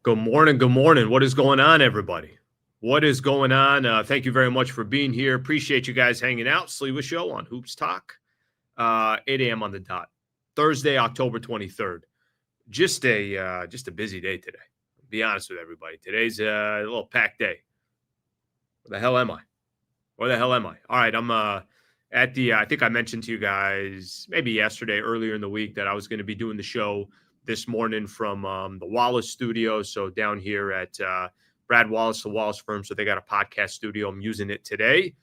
Good morning. Good morning. What is going on, everybody? What is going on? Thank you very much for being here. Appreciate you guys hanging out. Sliwa Show on Hoops Talk, 8 a.m. on the dot. Thursday, October 23rd. Just a busy day today. I'll be honest with everybody. Today's a little packed day. Where the hell am I? Where the hell am I? All right, I'm at the. I think I mentioned to you guys maybe yesterday, earlier in the week, that I was going to be doing the show this morning from the Wallace studio. So down here at Brad Wallace, the Wallace firm. So they got a podcast studio. I'm using it today.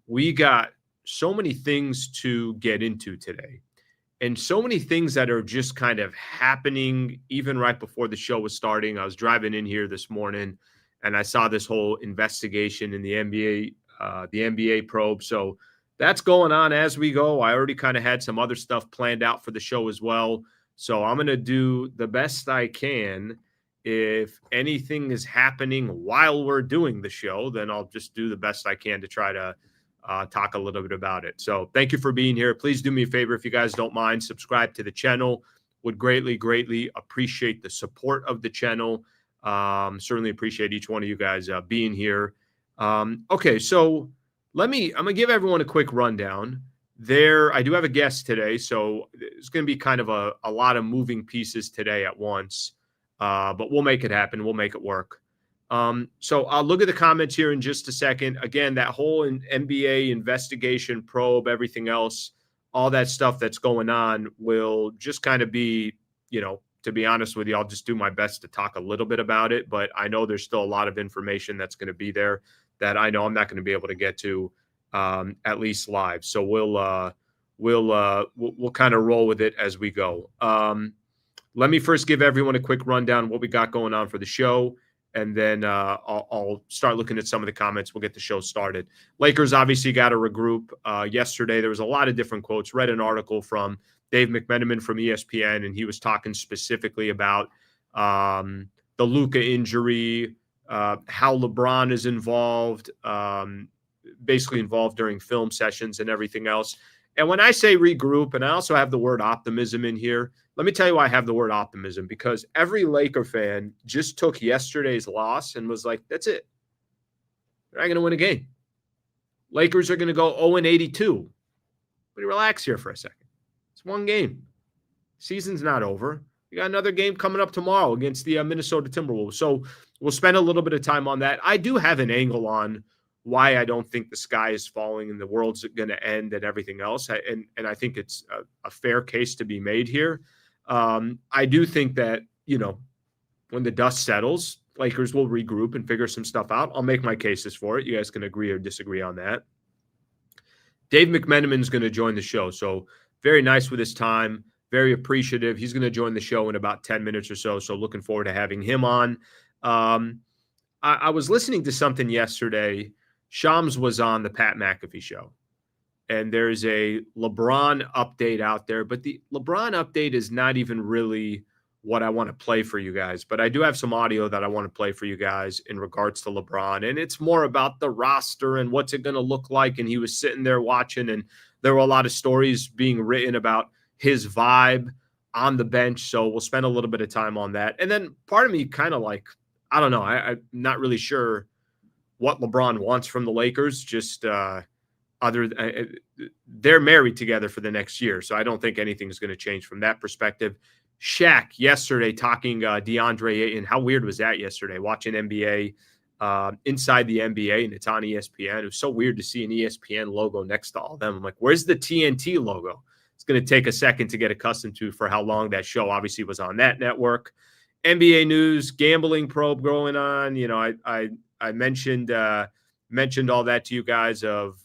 We got so many things to get into today and so many things that are just kind of happening even right before the show was starting. I was driving in here this morning and I saw this whole investigation in the NBA probe. So that's going on as we go. I already kind of had some other stuff planned out for the show as well. So I'm going to do the best I can. If anything is happening while we're doing the show, then I'll just do the best I can to try to talk a little bit about it. So thank you for being here. Please do me a favor, if you guys don't mind, subscribe to the channel. Would greatly appreciate the support of the channel. Certainly appreciate each one of you guys being here. Okay, so I'm going to give everyone a quick rundown. I do have a guest today, so it's going to be kind of a lot of moving pieces today at once, but we'll make it happen. We'll make it work. So I'll look at the comments here in just a second. Again, that whole NBA investigation probe, everything else, all that stuff that's going on will just kind of be, to be honest with you, I'll just do my best to talk a little bit about it, but I know there's still a lot of information that's going to be there that I know I'm not going to be able to get to at least live. So we'll kind of roll with it as we go. Let me first give everyone a quick rundown of what we got going on for the show, and then I'll start looking at some of the comments. We'll get the show started. Lakers obviously got to regroup. Yesterday, there was a lot of different quotes. Read an article from Dave McMenamin from ESPN, and he was talking specifically about the Luka injury, how LeBron is involved, basically involved during film sessions and everything else. And when I say regroup, and I also have the word optimism in here, let me tell you why I have the word optimism, because every Laker fan just took yesterday's loss and was like, that's it. They're not going to win a game. Lakers are going to go 0-82. But relax here for a second. It's one game. Season's not over. You got another game coming up tomorrow against the Minnesota Timberwolves. So we'll spend a little bit of time on that. I do have an angle on why I don't think the sky is falling and the world's going to end and everything else. And I think it's a fair case to be made here. I do think that, when the dust settles, Lakers will regroup and figure some stuff out. I'll make my cases for it. You guys can agree or disagree on that. Dave McMenamin is going to join the show. So very nice with his time, very appreciative. He's going to join the show in about 10 minutes or so. So looking forward to having him on. I was listening to something yesterday. Shams was on the Pat McAfee show, and there's a LeBron update out there, but the LeBron update is not even really what I want to play for you guys, but I do have some audio that I want to play for you guys in regards to LeBron, and it's more about the roster and what's it going to look like, and he was sitting there watching, and there were a lot of stories being written about his vibe on the bench, so we'll spend a little bit of time on that. And then part of me kind of like, I don't know, I'm not really sure what LeBron wants from the Lakers, just they're married together for the next year. So I don't think anything is going to change from that perspective. Shaq yesterday talking DeAndre Ayton. How weird was that yesterday? Watching NBA inside the NBA, and it's on ESPN. It was so weird to see an ESPN logo next to all of them. I'm like, where's the TNT logo? It's going to take a second to get accustomed to for how long that show obviously was on that network. NBA news, gambling probe going on. I mentioned all that to you guys of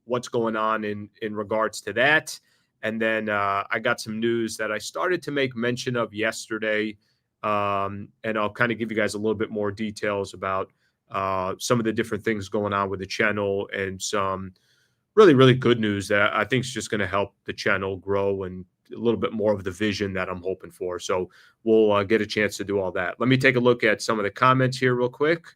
what's going on in regards to that. And then I got some news that I started to make mention of yesterday. And I'll kind of give you guys a little bit more details about some of the different things going on with the channel, and some really good news that I think is just going to help the channel grow and a little bit more of the vision that I'm hoping for. So we'll get a chance to do all that. Let me take a look at some of the comments here real quick.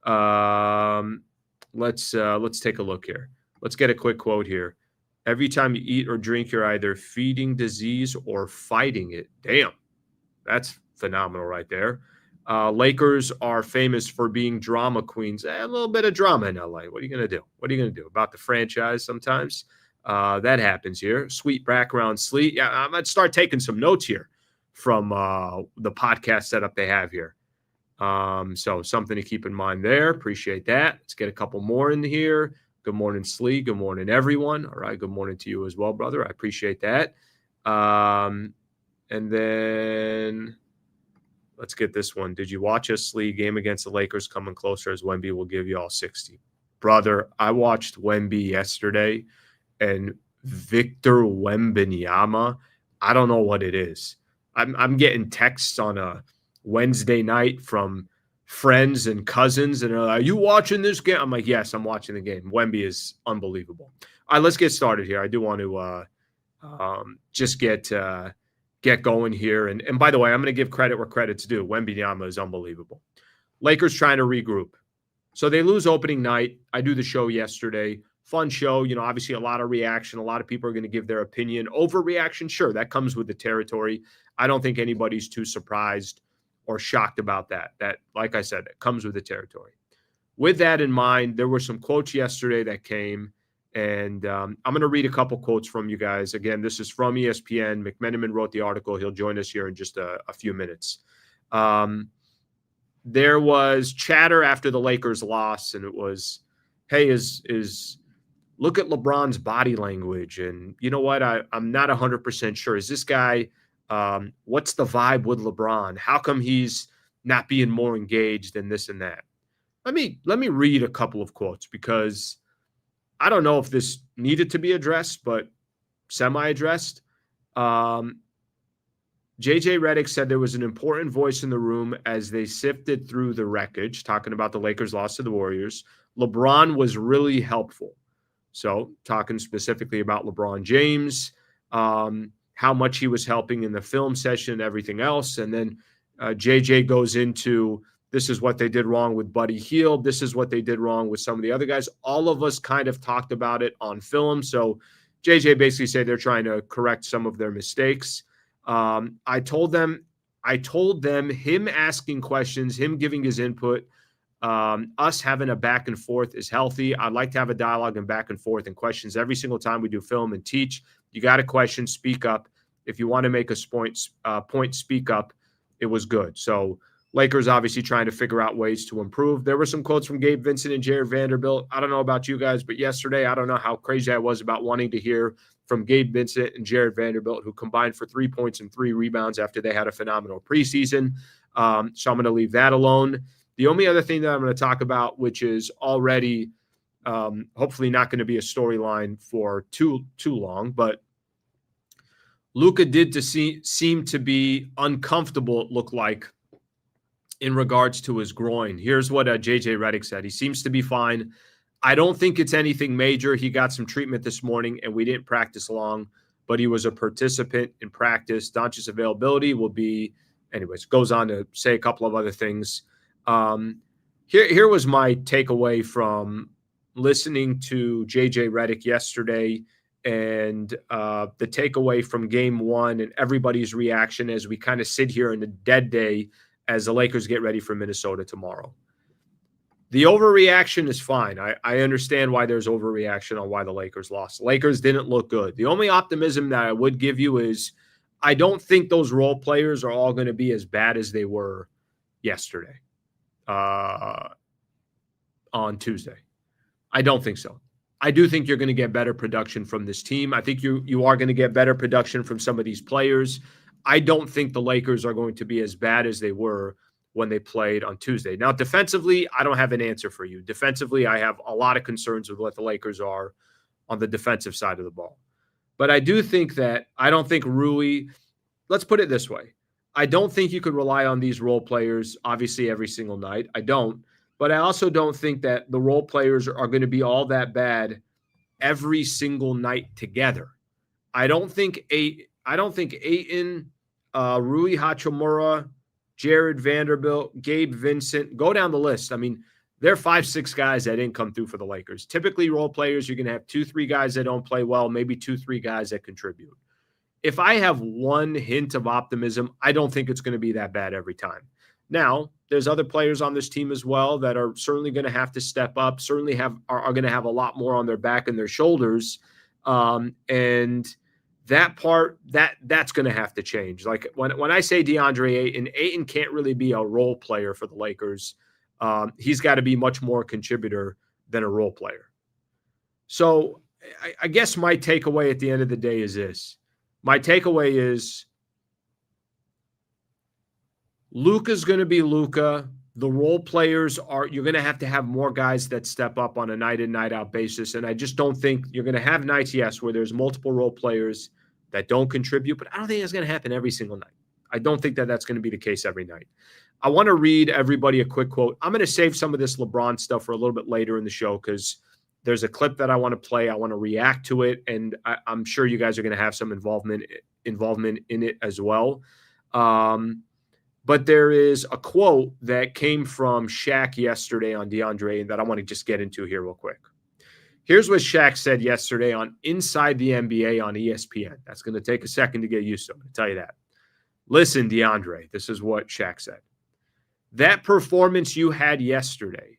Let's take a look here. Let's get a quick quote here. Every time you eat or drink, you're either feeding disease or fighting it. Damn, that's phenomenal right there. Lakers are famous for being drama queens. A little bit of drama in LA. What are you going to do? What are you going to do about the franchise sometimes? That happens here. Sweet background sleep. Yeah, I'm going to start taking some notes here from the podcast setup they have here. So something to keep in mind there. Appreciate that. Let's get a couple more in here. Good morning, Slee. Good morning, everyone. All right. Good morning to you as well, brother. I appreciate that. And then let's get this one. Did you watch a Slee game against the Lakers coming closer as Wemby will give you all 60? Brother, I watched Wemby yesterday, and Victor Wembanyama, I don't know what it is. I'm getting texts on a Wednesday night from friends and cousins, and are you watching this game? I'm like, yes, I'm watching the game. Wemby is unbelievable. All right, let's get started here. I do want to just get going here. And by the way, I'm going to give credit where credit's due. Wembanyama is unbelievable. Lakers trying to regroup. So they lose opening night. I do the show yesterday. Fun show. You know, obviously a lot of reaction. A lot of people are going to give their opinion. Overreaction, sure, that comes with the territory. I don't think anybody's too surprised or shocked about that. That, like I said, it comes with the territory. With that in mind, there were some quotes yesterday that came, and I'm going to read a couple quotes from you guys. Again, this is from ESPN. McMenamin wrote the article. He'll join us here in just a few minutes. There was chatter after the Lakers loss, and it was, hey, is look at LeBron's body language. And you know what? I'm not 100% sure. Is this guy what's the vibe with LeBron? How come he's not being more engaged and this and that? Let me read a couple of quotes because I don't know if this needed to be addressed, but semi-addressed. JJ Redick said there was an important voice in the room as they sifted through the wreckage, talking about the Lakers' loss to the Warriors. LeBron was really helpful. So talking specifically about LeBron James, how much he was helping in the film session and everything else. And then JJ goes into, this is what they did wrong with Buddy Hield. This is what they did wrong with some of the other guys. All of us kind of talked about it on film. So JJ basically said they're trying to correct some of their mistakes. I told them him asking questions, him giving his input, us having a back and forth is healthy. I'd like to have a dialogue and back and forth and questions every single time we do film and teach. You got a question, speak up. If you want to make a point, speak up. It was good. So Lakers obviously trying to figure out ways to improve. There were some quotes from Gabe Vincent and Jared Vanderbilt. I don't know about you guys, but yesterday, I don't know how crazy I was about wanting to hear from Gabe Vincent and Jared Vanderbilt, who combined for 3 points and 3 rebounds after they had a phenomenal preseason. So I'm going to leave that alone. The only other thing that I'm going to talk about, which is already hopefully not going to be a storyline for too long, but Luka did seem to be uncomfortable, it looked like, in regards to his groin. Here's what JJ Redick said. He seems to be fine. I don't think it's anything major. He got some treatment this morning, and we didn't practice long, but he was a participant in practice. Doncic's availability will be, anyways, goes on to say a couple of other things. Here was my takeaway from listening to JJ Redick yesterday and the takeaway from game one and everybody's reaction as we kind of sit here in the dead day as the Lakers get ready for Minnesota tomorrow. The overreaction is fine. I understand why there's overreaction on why the Lakers lost. The Lakers didn't look good. The only optimism that I would give you is I don't think those role players are all going to be as bad as they were yesterday on Tuesday. I don't think so. I do think you're going to get better production from this team. I think you are going to get better production from some of these players. I don't think the Lakers are going to be as bad as they were when they played on Tuesday. Now, defensively, I don't have an answer for you. Defensively, I have a lot of concerns with what the Lakers are on the defensive side of the ball. But I do think that I don't think Rui, let's put it this way. I don't think you could rely on these role players, obviously, every single night. I don't. But I also don't think that the role players are going to be all that bad every single night together. I don't think Ayton, Rui Hachimura, Jared Vanderbilt, Gabe Vincent, go down the list. I mean, there are 5-6 guys that didn't come through for the Lakers. Typically, role players, you're going to have 2-3 guys that don't play well, maybe 2-3 guys that contribute. If I have one hint of optimism, I don't think it's going to be that bad every time. Now, there's other players on this team as well that are certainly going to have to step up, certainly are going to have a lot more on their back and their shoulders. And that part, that's going to have to change. Like when I say DeAndre Ayton can't really be a role player for the Lakers. He's got to be much more a contributor than a role player. So I guess my takeaway at the end of the day is this. My takeaway is Luka's going to be Luka. The role players you're going to have more guys that step up on a night in, night out basis. And I just don't think you're going to have nights, yes, where there's multiple role players that don't contribute, but I don't think it's going to happen every single night. I don't think that that's going to be the case every night. I want to read everybody a quick quote. I'm going to save some of this LeBron stuff for a little bit later in the show because there's a clip that I want to play. I want to react to it, and I'm sure you guys are going to have some involvement in it as well. But there is a quote that came from Shaq yesterday on DeAndre and that I want to just get into here real quick. Here's what Shaq said yesterday on Inside the NBA on ESPN. That's going to take a second to get used to. I'm going to tell you that. Listen, DeAndre, this is what Shaq said. That performance you had yesterday,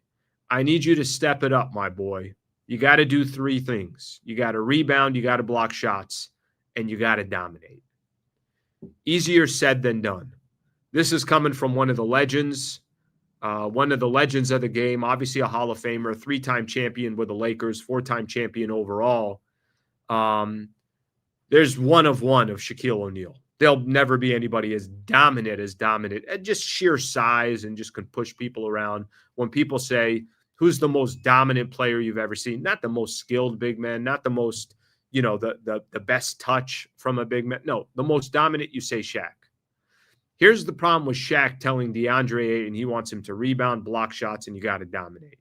I need you to step it up, my boy. You got to do 3 things. You got to rebound, you got to block shots, and you got to dominate. Easier said than done. This is coming from one of the legends of the game, obviously a Hall of Famer, 3-time champion with the Lakers, 4-time champion overall. There's one of Shaquille O'Neal. There'll never be anybody as dominant at just sheer size and just can push people around. When people say, who's the most dominant player you've ever seen? Not the most skilled big man, not the most, the best touch from a big man. No, the most dominant, you say Shaq. Here's the problem with Shaq telling DeAndre Ayton he wants him to rebound, block shots, and you got to dominate.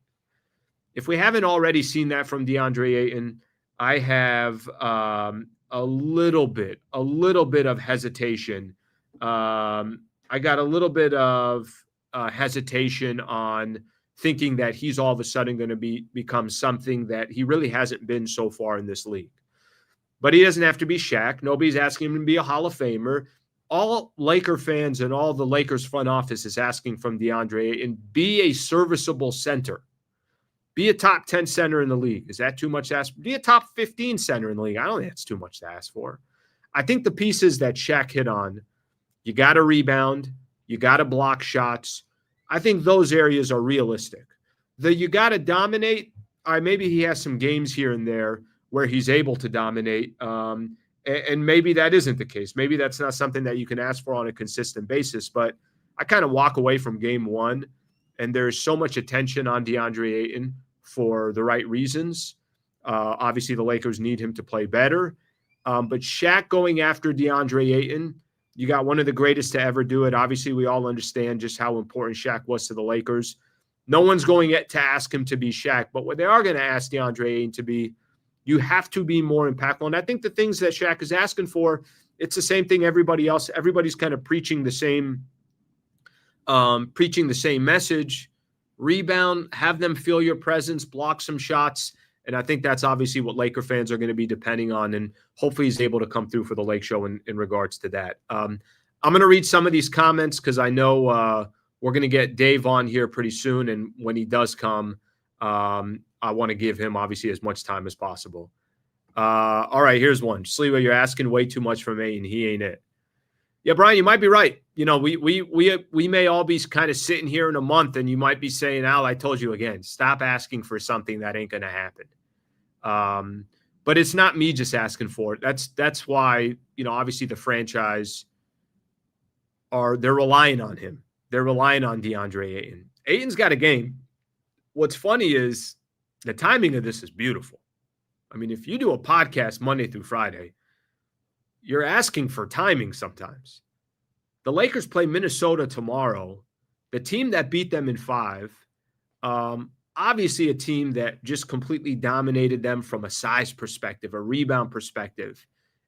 If we haven't already seen that from DeAndre Ayton, I have a little bit of hesitation. I got a little bit of hesitation on thinking that he's all of a sudden going to become something that he really hasn't been so far in this league. But he doesn't have to be Shaq. Nobody's asking him to be a Hall of Famer. All Laker fans and all the Lakers front office is asking from DeAndre and be a serviceable center. Be a top 10 center in the league. Is that too much to ask? Be a top 15 center in the league. I don't think that's too much to ask for. I think the pieces that Shaq hit on, you got to rebound, you got to block shots. I think those areas are realistic. You got to dominate. Maybe he has some games here and there where he's able to dominate. And maybe that isn't the case. Maybe that's not something that you can ask for on a consistent basis. But I kind of walk away from game one, and there's so much attention on DeAndre Ayton for the right reasons. Obviously, the Lakers need him to play better. But Shaq going after DeAndre Ayton, you got one of the greatest to ever do it. Obviously, we all understand just how important Shaq was to the Lakers. No one's going to ask him to be Shaq. But what they are going to ask DeAndre Ayton to be, you have to be more impactful. And I think the things that Shaq is asking for, it's the same thing everybody else. Everybody's kind of preaching the same message. Rebound, have them feel your presence, block some shots. And I think that's obviously what Laker fans are going to be depending on. And hopefully he's able to come through for the Lake Show in regards to that. I'm going to read some of these comments because I know we're going to get Dave on here pretty soon. And when he does come, I want to give him obviously as much time as possible. All right, here's one. Sliwa, you're asking way too much from me, and he ain't it. Yeah, Brian, you might be right. We may all be kind of sitting here in a month, and you might be saying, Al, I told you again, stop asking for something that ain't going to happen. But it's not me just asking for it. That's why, obviously the franchise they're relying on him. They're relying on DeAndre Ayton. Ayton's got a game. What's funny is the timing of this is beautiful. I mean, if you do a podcast Monday through Friday, you're asking for timing sometimes. The Lakers play Minnesota tomorrow. The team that beat them in 5, obviously a team that just completely dominated them from a size perspective, a rebound perspective.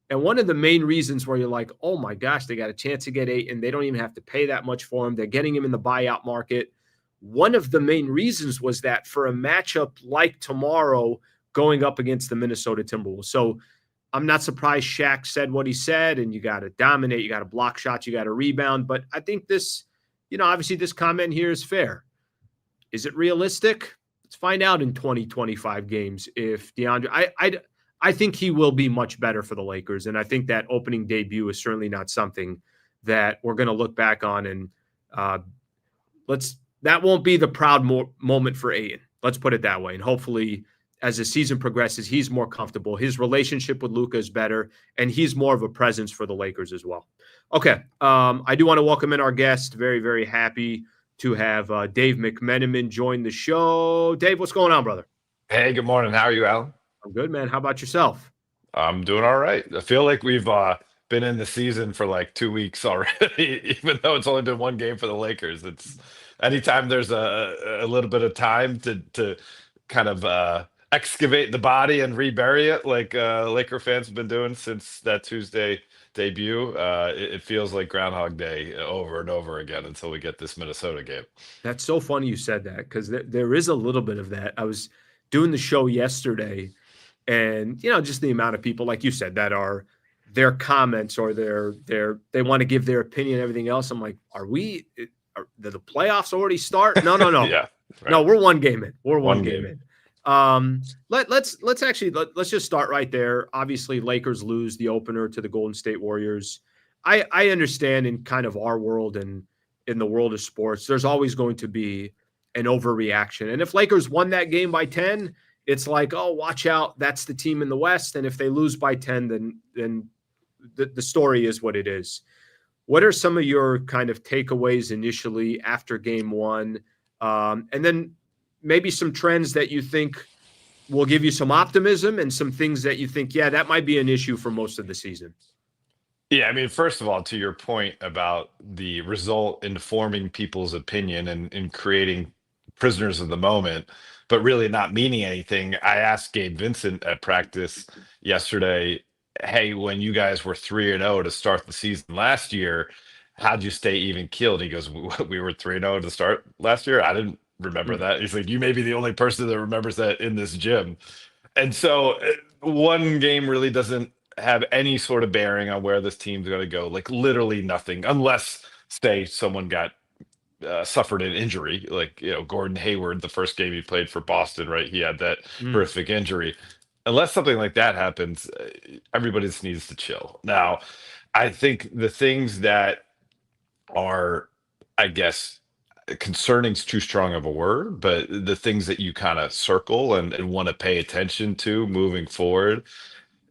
And one of the main reasons where you're like, oh my gosh, they got a chance to get Ayton. They don't even have to pay that much for him. They're getting him in the buyout market. One of the main reasons was that for a matchup like tomorrow going up against the Minnesota Timberwolves. So I'm not surprised Shaq said what he said, and you got to dominate, you got to block shots, you got to rebound. But I think this obviously this comment here is fair. Is it realistic? Let's find out in 2025 games if DeAndre. I think he will be much better for the Lakers, and I think that opening debut is certainly not something that we're going to look back on and that won't be the proud moment for Ayton. Let's put it that way. And hopefully, as the season progresses, he's more comfortable. His relationship with Luka is better, and he's more of a presence for the Lakers as well. Okay, I do want to welcome in our guest. Very, very happy to have Dave McMenamin join the show. Dave, what's going on, brother? Hey, good morning. How are you, Alan? I'm good, man. How about yourself? I'm doing all right. I feel like we've been in the season for like 2 weeks already, even though it's only been one game for the Lakers. It's anytime there's a little bit of time to kind of excavate the body and rebury it, like Laker fans have been doing since that Tuesday debut. It feels like Groundhog Day over and over again until we get this Minnesota game. That's so funny you said that because there is a little bit of that. I was doing the show yesterday, and just the amount of people, like you said, that are their comments or they want to give their opinion and everything else. I'm like, did the playoffs already start? No. Yeah, right. No, we're one game in. We're one game in. Let's just start right there. Obviously, Lakers lose the opener to the Golden State Warriors. I understand in kind of our world and in the world of sports, there's always going to be an overreaction. And if Lakers won that game by 10, it's like, oh, watch out, that's the team in the West. And if they lose by 10, then the story is what it is. What are some of your kind of takeaways initially after game one? And then maybe some trends that you think will give you some optimism and some things that you think, yeah, that might be an issue for most of the season. Yeah, I mean, first of all, to your point about the result informing people's opinion and creating prisoners of the moment, but really not meaning anything. I asked Gabe Vincent at practice yesterday, hey, when you guys were 3-0 to start the season last year, how'd you stay even keeled? He goes, we were 3-0 to start last year. I didn't remember that. He's like, you may be the only person that remembers that in this gym. And so one game really doesn't have any sort of bearing on where this team's going to go, like literally nothing, unless, say, someone got suffered an injury, like Gordon Hayward, the first game he played for Boston, right? He had that horrific injury. Unless something like that happens, everybody just needs to chill. Now, I think the things that are, I guess, concerning is too strong of a word, but the things that you kind of circle and want to pay attention to moving forward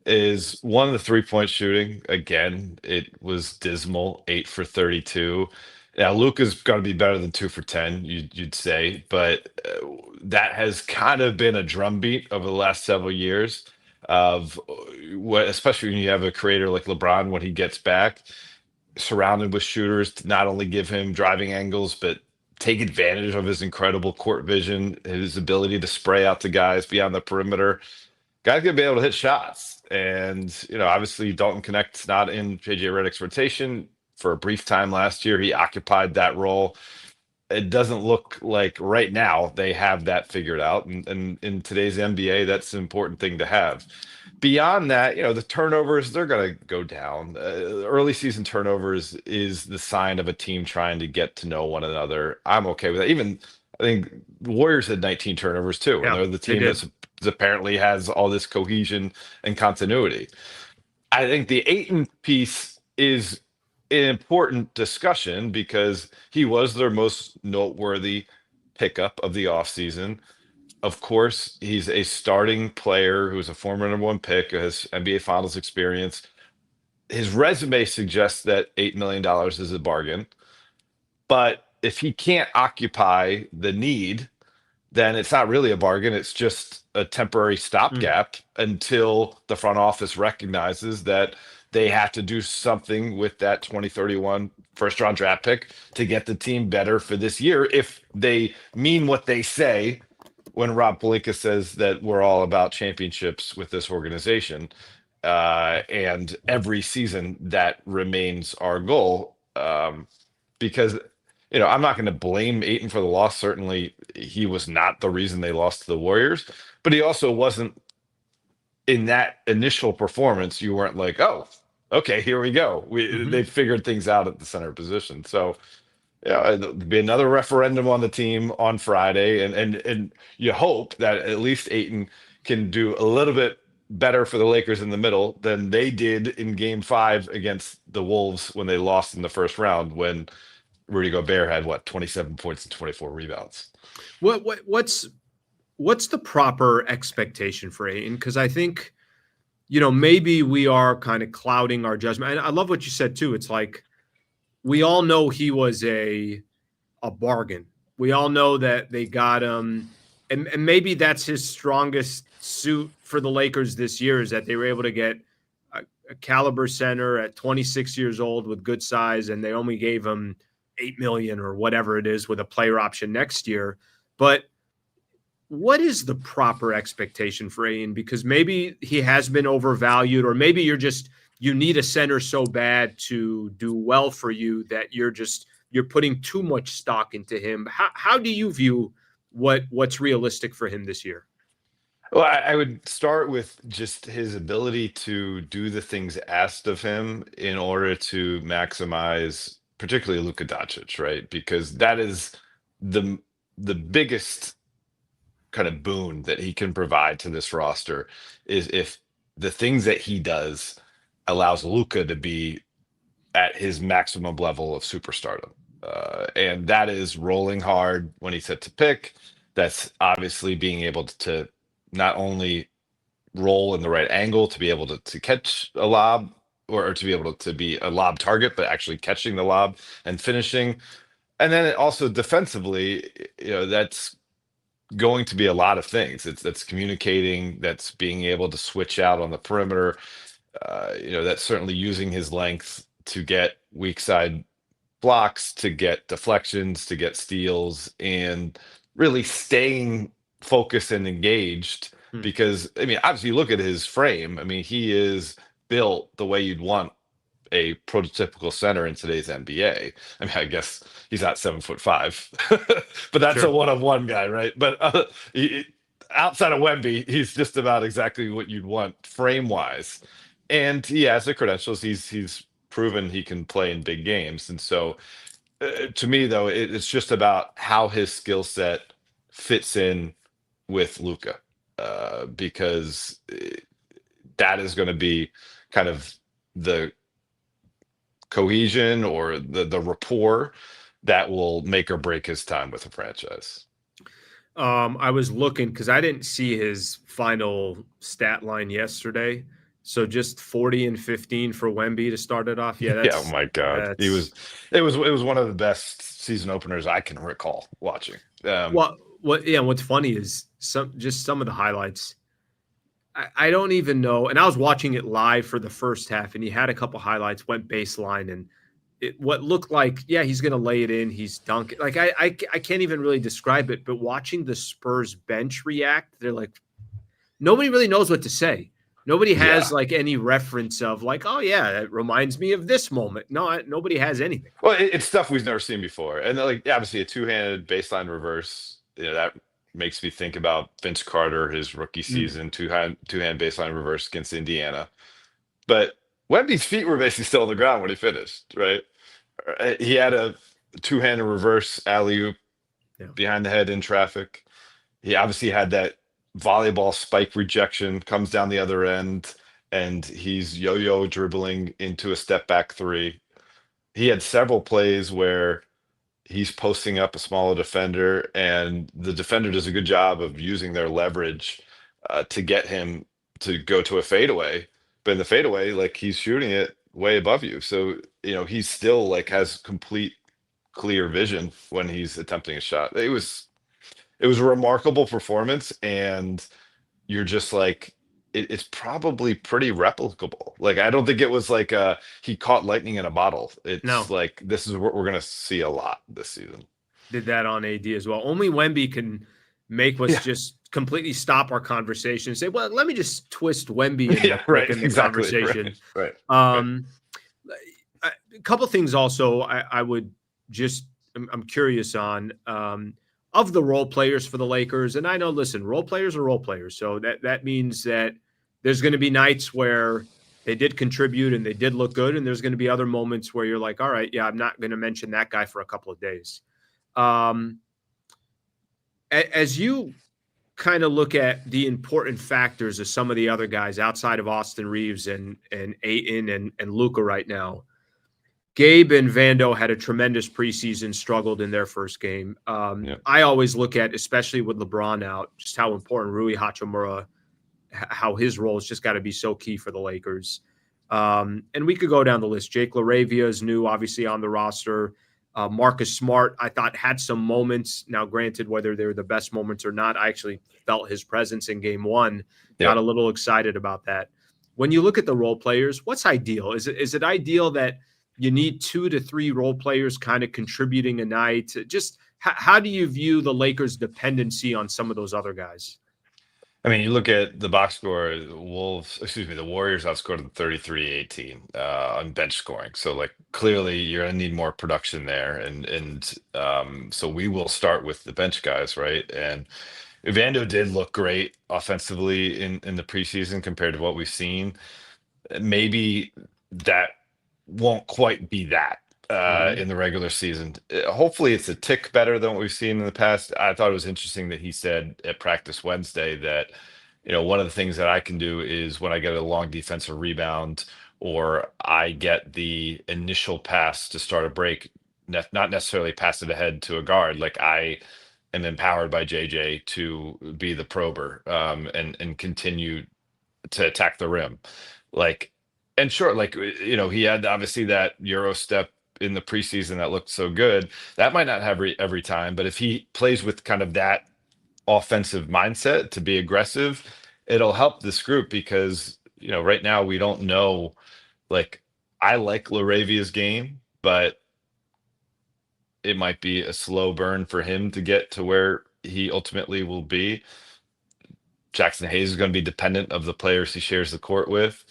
is one, the 3-point shooting. Again, it was dismal, 8 for 32. Now, Luka's going to be better than 2 for 10, you'd say, but that has kind of been a drumbeat over the last several years of what, especially when you have a creator like LeBron, when he gets back, surrounded with shooters, to not only give him driving angles, but take advantage of his incredible court vision, his ability to spray out to guys beyond the perimeter. Guys gonna be able to hit shots. And, obviously Dalton Connect's not in JJ Redick's rotation. For a brief time last year, he occupied that role. It doesn't look like right now they have that figured out. And in today's NBA, that's an important thing to have. Beyond that, the turnovers, they're going to go down. Early season turnovers is the sign of a team trying to get to know one another. I'm okay with that. Even I think the Warriors had 19 turnovers too. Yeah, and they're the team that apparently has all this cohesion and continuity. I think the Ayton piece is an important discussion because he was their most noteworthy pickup of the offseason. Of course, he's a starting player who's a former number one pick, who has NBA Finals experience. His resume suggests that $8 million is a bargain. But if he can't occupy the need, then it's not really a bargain. It's just a temporary stopgap until the front office recognizes that they have to do something with that 2031 first round draft pick to get the team better for this year. If they mean what they say when Rob Pelinka says that we're all about championships with this organization, and every season that remains our goal, because I'm not going to blame Ayton for the loss. Certainly, he was not the reason they lost to the Warriors, but he also wasn't in that initial performance. You weren't like, oh, okay, here we go. They figured things out at the center position. So, Yeah, there'll be another referendum on the team on Friday, and you hope that at least Ayton can do a little bit better for the Lakers in the middle than they did in Game 5 against the Wolves when they lost in the first round, when Rudy Gobert had 27 points and 24 rebounds. What's the proper expectation for Ayton? Because I think, maybe we are kind of clouding our judgment. And I love what you said too. It's like we all know he was a bargain. We all know that they got him, and maybe that's his strongest suit for the Lakers this year, is that they were able to get a caliber center at 26 years old with good size, and they only gave him $8 million or whatever it is with a player option next year. But what is the proper expectation for Ayton? Because maybe he has been overvalued, or maybe you need a center so bad to do well for you that you're putting too much stock into him. How do you view what's realistic for him this year? Well, I would start with just his ability to do the things asked of him in order to maximize, particularly Luka Doncic, right? Because that is the biggest kind of boon that he can provide to this roster, is if the things that he does allows Luka to be at his maximum level of superstardom. And that is rolling hard when he's set to pick. That's obviously being able to not only roll in the right angle to be able to catch a lob, or to be able to be a lob target, but actually catching the lob and finishing. And then it also defensively, that's going to be a lot of things. That's communicating, that's being able to switch out on the perimeter. That's certainly using his length to get weak side blocks, to get deflections, to get steals, and really staying focused and engaged. Because, obviously, you look at his frame. He is built the way you'd want a prototypical center in today's NBA. I guess he's not 7'5", but that's Sure. a one-on-one guy, right? But outside of Wemby, he's just about exactly what you'd want frame-wise. And he has the credentials. He's proven he can play in big games. And so, to me, though, it's just about how his skill set fits in with Luka, because that is going to be kind of the cohesion or the rapport that will make or break his time with the franchise. I was looking because I didn't see his final stat line yesterday. So just 40 and 15 for Wemby to start it off. Yeah, Yeah, oh my God. It was one of the best season openers I can recall watching. What's funny is some of the highlights. I don't even know. And I was watching it live for the first half, and he had a couple highlights, went baseline, and what looked like, yeah, he's going to lay it in. He's dunking. Like, I can't even really describe it, but watching the Spurs bench react, they're like, nobody really knows what to say. Nobody has like any reference of like, oh yeah, that reminds me of this moment. No, nobody has anything. Well, it's stuff we've never seen before. And like, obviously a two-handed baseline reverse, that makes me think about Vince Carter, his rookie season, two-hand baseline reverse against Indiana. But Wemby's feet were basically still on the ground when he finished, right? He had a two-handed reverse alley-oop behind the head in traffic. He obviously had that volleyball spike rejection, comes down the other end, and he's yo-yo dribbling into a step-back three. He had several plays where he's posting up a smaller defender, and the defender does a good job of using their leverage to get him to go to a fadeaway. But in the fadeaway, like, he's shooting it way above you. So, he's still like has complete clear vision when he's attempting a shot. It was a remarkable performance, and you're just like, it's probably pretty replicable. Like, I don't think it was like he caught lightning in a bottle. It's like, this is what we're gonna see a lot this season. Did that on AD as well. Only Wemby can make us just completely stop our conversation and say, well, let me just twist Wemby in the conversation. Right. A couple things also I'm curious on, of the role players for the Lakers. And I know, listen, role players are role players. So that means that there's going to be nights where they did contribute and they did look good. And there's going to be other moments where you're like, all right, yeah, I'm not going to mention that guy for a couple of days. As you kind of look at the important factors of some of the other guys outside of Austin Reaves and Ayton and Luka right now, Gabe and Vando had a tremendous preseason, struggled in their first game. I always look at, especially with LeBron out, just how important Rui Hachimura, how his role has just got to be so key for the Lakers. And we could go down the list. Jake LaRavia is new, obviously, on the roster. Marcus Smart, I thought, had some moments. Now, granted, whether they were the best moments or not, I actually felt his presence in game one. Got a little excited about that. When you look at the role players, what's ideal? Is it ideal that you need 2 to 3 role players kind of contributing a night? Just how do you view the Lakers' dependency on some of those other guys? I mean, you look at the box score, the Warriors outscored them 33-18 on bench scoring. So, like, clearly you're going to need more production there. And so we will start with the bench guys, right? And Vando did look great offensively in the preseason compared to what we've seen. Maybe that won't quite be that in the regular season. Hopefully it's a tick better than what we've seen in the past. I thought it was interesting that he said at practice Wednesday that, one of the things that I can do is when I get a long defensive rebound or I get the initial pass to start a break, not necessarily pass it ahead to a guard, like I am empowered by JJ to be the prober and continue to attack the rim. Like, and sure, like, he had obviously that Euro step in the preseason that looked so good. That might not have every time, but if he plays with kind of that offensive mindset to be aggressive, it'll help this group because, right now we don't know. Like, I like LaRavia's game, but it might be a slow burn for him to get to where he ultimately will be. Jackson Hayes is going to be dependent of the players he shares the court with.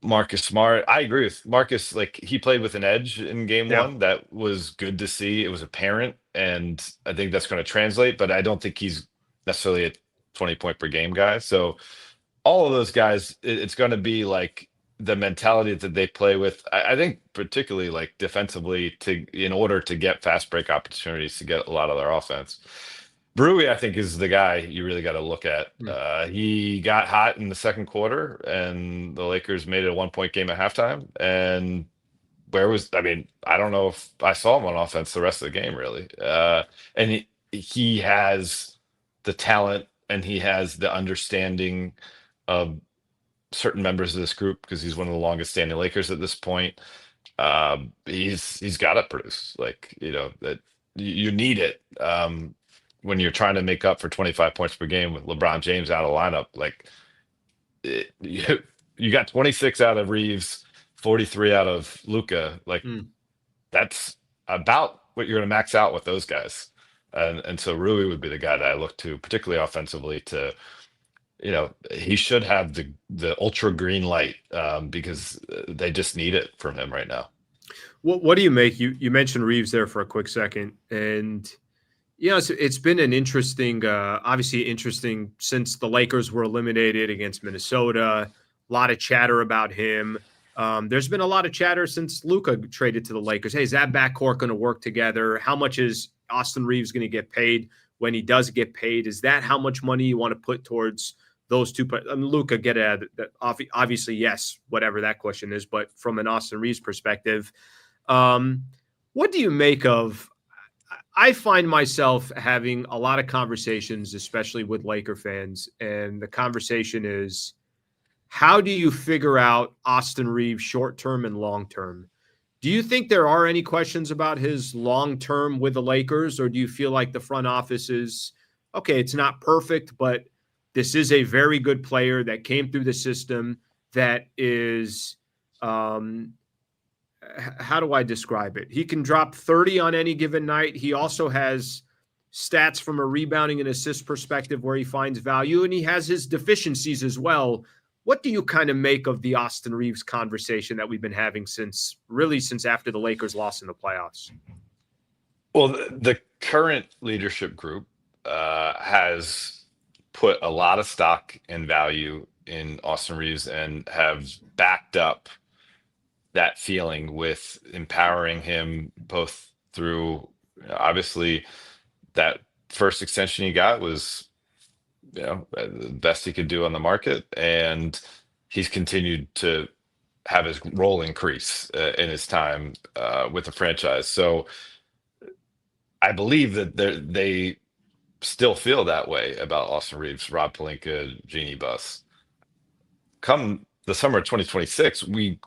Marcus Smart, I agree with Marcus. Like, he played with an edge in game one. That was good to see. It was apparent. And I think that's going to translate, but I don't think he's necessarily a 20-point per game guy. So all of those guys, it's going to be like the mentality that they play with. I think particularly like defensively in order to get fast break opportunities to get a lot of their offense. Rui, I think, is the guy you really got to look at. He got hot in the second quarter, and the Lakers made it a 1-point game at halftime. And I don't know if I saw him on offense the rest of the game, really. And he has the talent, and he has the understanding of certain members of this group because he's one of the longest standing Lakers at this point. He's got to produce, like, that you need it. When you're trying to make up for 25 points per game with LeBron James out of the lineup, like, you got 26 out of Reaves, 43 out of Luka. Like, that's about what you're going to max out with those guys. And so Rui would be the guy that I look to, particularly offensively, to, he should have the ultra green light because they just need it from him right now. What do you make? You mentioned Reaves there for a quick second, and it's been an interesting, obviously interesting since the Lakers were eliminated against Minnesota. A lot of chatter about him. There's been a lot of chatter since Luka traded to the Lakers. Hey, is that backcourt going to work together? How much is Austin Reaves going to get paid when he does get paid? Is that how much money you want to put towards those two? Luka, get at it. Obviously, yes, whatever that question is. But from an Austin Reaves perspective, what do you make of? I find myself having a lot of conversations, especially with Laker fans, and the conversation is, how do you figure out Austin Reaves short-term and long-term? Do you think there are any questions about his long-term with the Lakers, or do you feel like the front office is, okay, it's not perfect, but this is a very good player that came through the system that is how do I describe it? He can drop 30 on any given night. He also has stats from a rebounding and assist perspective where he finds value, and he has his deficiencies as well. What do you kind of make of the Austin Reaves conversation that we've been having since after the Lakers lost in the playoffs? Well, the current leadership group has put a lot of stock and value in Austin Reaves and have backed up that feeling with empowering him both through, obviously, that first extension he got was, the best he could do on the market, and he's continued to have his role increase in his time with the franchise. So I believe that they still feel that way about Austin Reaves, Rob Pelinka, Jeannie Buss. Come the summer of 2026, we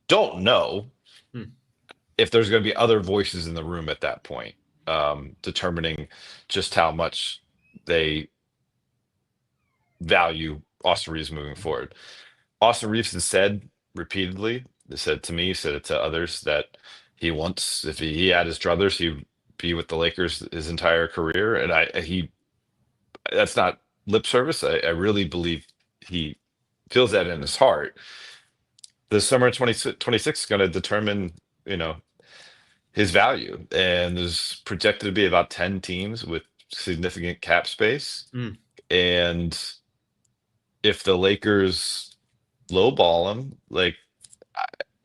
don't know if there's going to be other voices in the room at that point, determining just how much they value Austin Reaves moving forward. Austin Reaves has said repeatedly, he said to me, said it to others, that he wants, if he had his druthers, he'd be with the Lakers his entire career. And that's not lip service. I really believe he feels that in his heart. The summer of 2026 is going to determine, his value. And there's projected to be about 10 teams with significant cap space. And if the Lakers lowball him,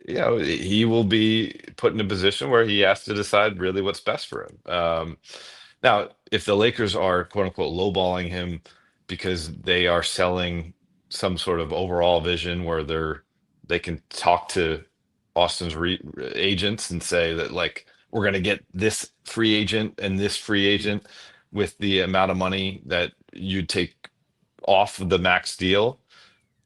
he will be put in a position where he has to decide really what's best for him. Now, if the Lakers are quote unquote lowballing him because they are selling some sort of overall vision where they can talk to Austin's agents and say that, like, we're going to get this free agent and this free agent with the amount of money that you'd take off the max deal,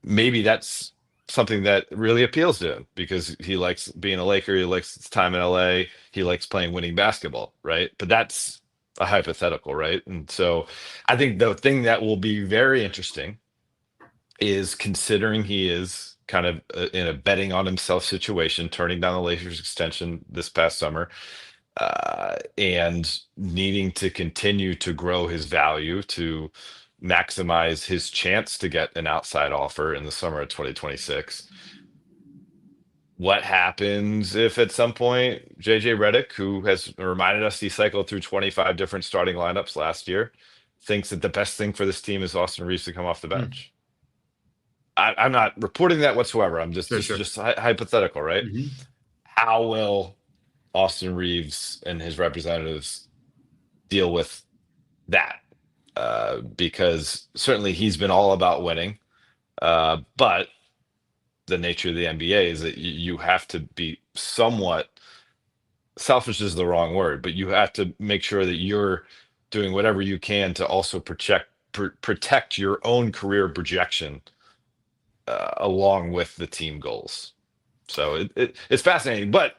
maybe that's something that really appeals to him because he likes being a Laker. He likes his time in LA. He likes playing winning basketball, right? But that's a hypothetical, right? And so I think the thing that will be very interesting is, considering he is kind of in a betting on himself situation, turning down the Lakers extension this past summer, and needing to continue to grow his value to maximize his chance to get an outside offer in the summer of 2026. What happens if at some point JJ Redick, who has reminded us he cycled through 25 different starting lineups last year, thinks that the best thing for this team is Austin Reaves to come off the bench? I'm not reporting that whatsoever. I'm just hypothetical, right? How will Austin Reaves and his representatives deal with that? Because certainly he's been all about winning, but the nature of the NBA is that you have to be somewhat selfish, is the wrong word, but you have to make sure that you're doing whatever you can to also protect your own career projection along with the team goals. So it's fascinating, but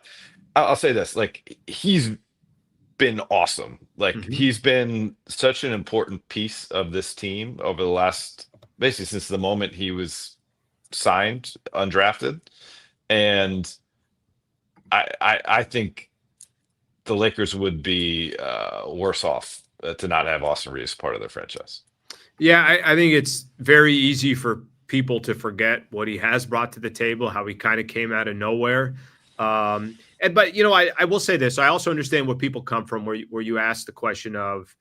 I'll say this, like, he's been awesome. Like, he's been such an important piece of this team over the last, basically since the moment he was signed undrafted. And I think the Lakers would be worse off to not have Austin Reaves part of their franchise. Yeah, I think it's very easy for people to forget what he has brought to the table, how he kind of came out of nowhere. But I will say this. I also understand where people come from, where you ask the question of,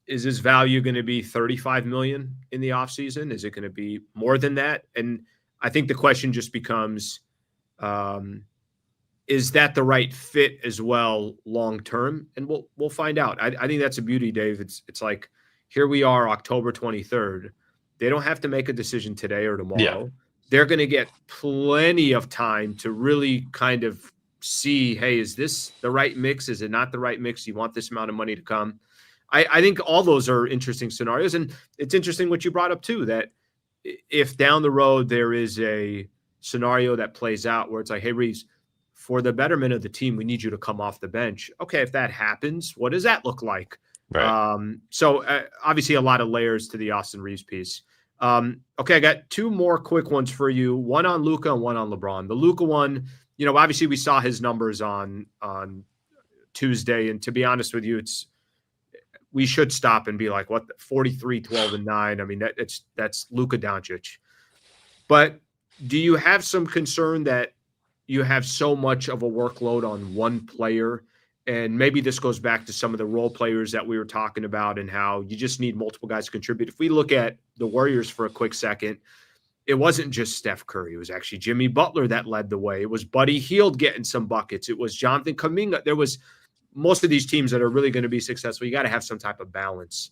is his value going to be $35 million in the offseason? Is it going to be more than that? And I think the question just becomes, is that the right fit as well long-term? And we'll find out. I think that's a beauty, Dave. It's like, here we are, October 23rd. They don't have to make a decision today or tomorrow. Yeah. They're going to get plenty of time to really kind of see, hey, is this the right mix? Is it not the right mix? You want this amount of money to come? I think all those are interesting scenarios. And it's interesting what you brought up too, that if down the road there is a scenario that plays out where it's like, hey, Reaves, for the betterment of the team, we need you to come off the bench. Okay, if that happens, what does that look like? Right. So obviously a lot of layers to the Austin Reaves piece. Okay, I got two more quick ones for you. One on Luka and one on LeBron. The Luka one, obviously we saw his numbers on Tuesday, and to be honest with you, we should stop and be like, what, 43, 12, and 9. I mean, that's Luka Doncic. But do you have some concern that you have so much of a workload on one player And maybe this goes back to some of the role players that we were talking about and how you just need multiple guys to contribute. If we look at the Warriors for a quick second, it wasn't just Steph Curry. It was actually Jimmy Butler that led the way. It was Buddy Hield getting some buckets. It was Jonathan Kuminga. There was most of these teams that are really going to be successful. You got to have some type of balance.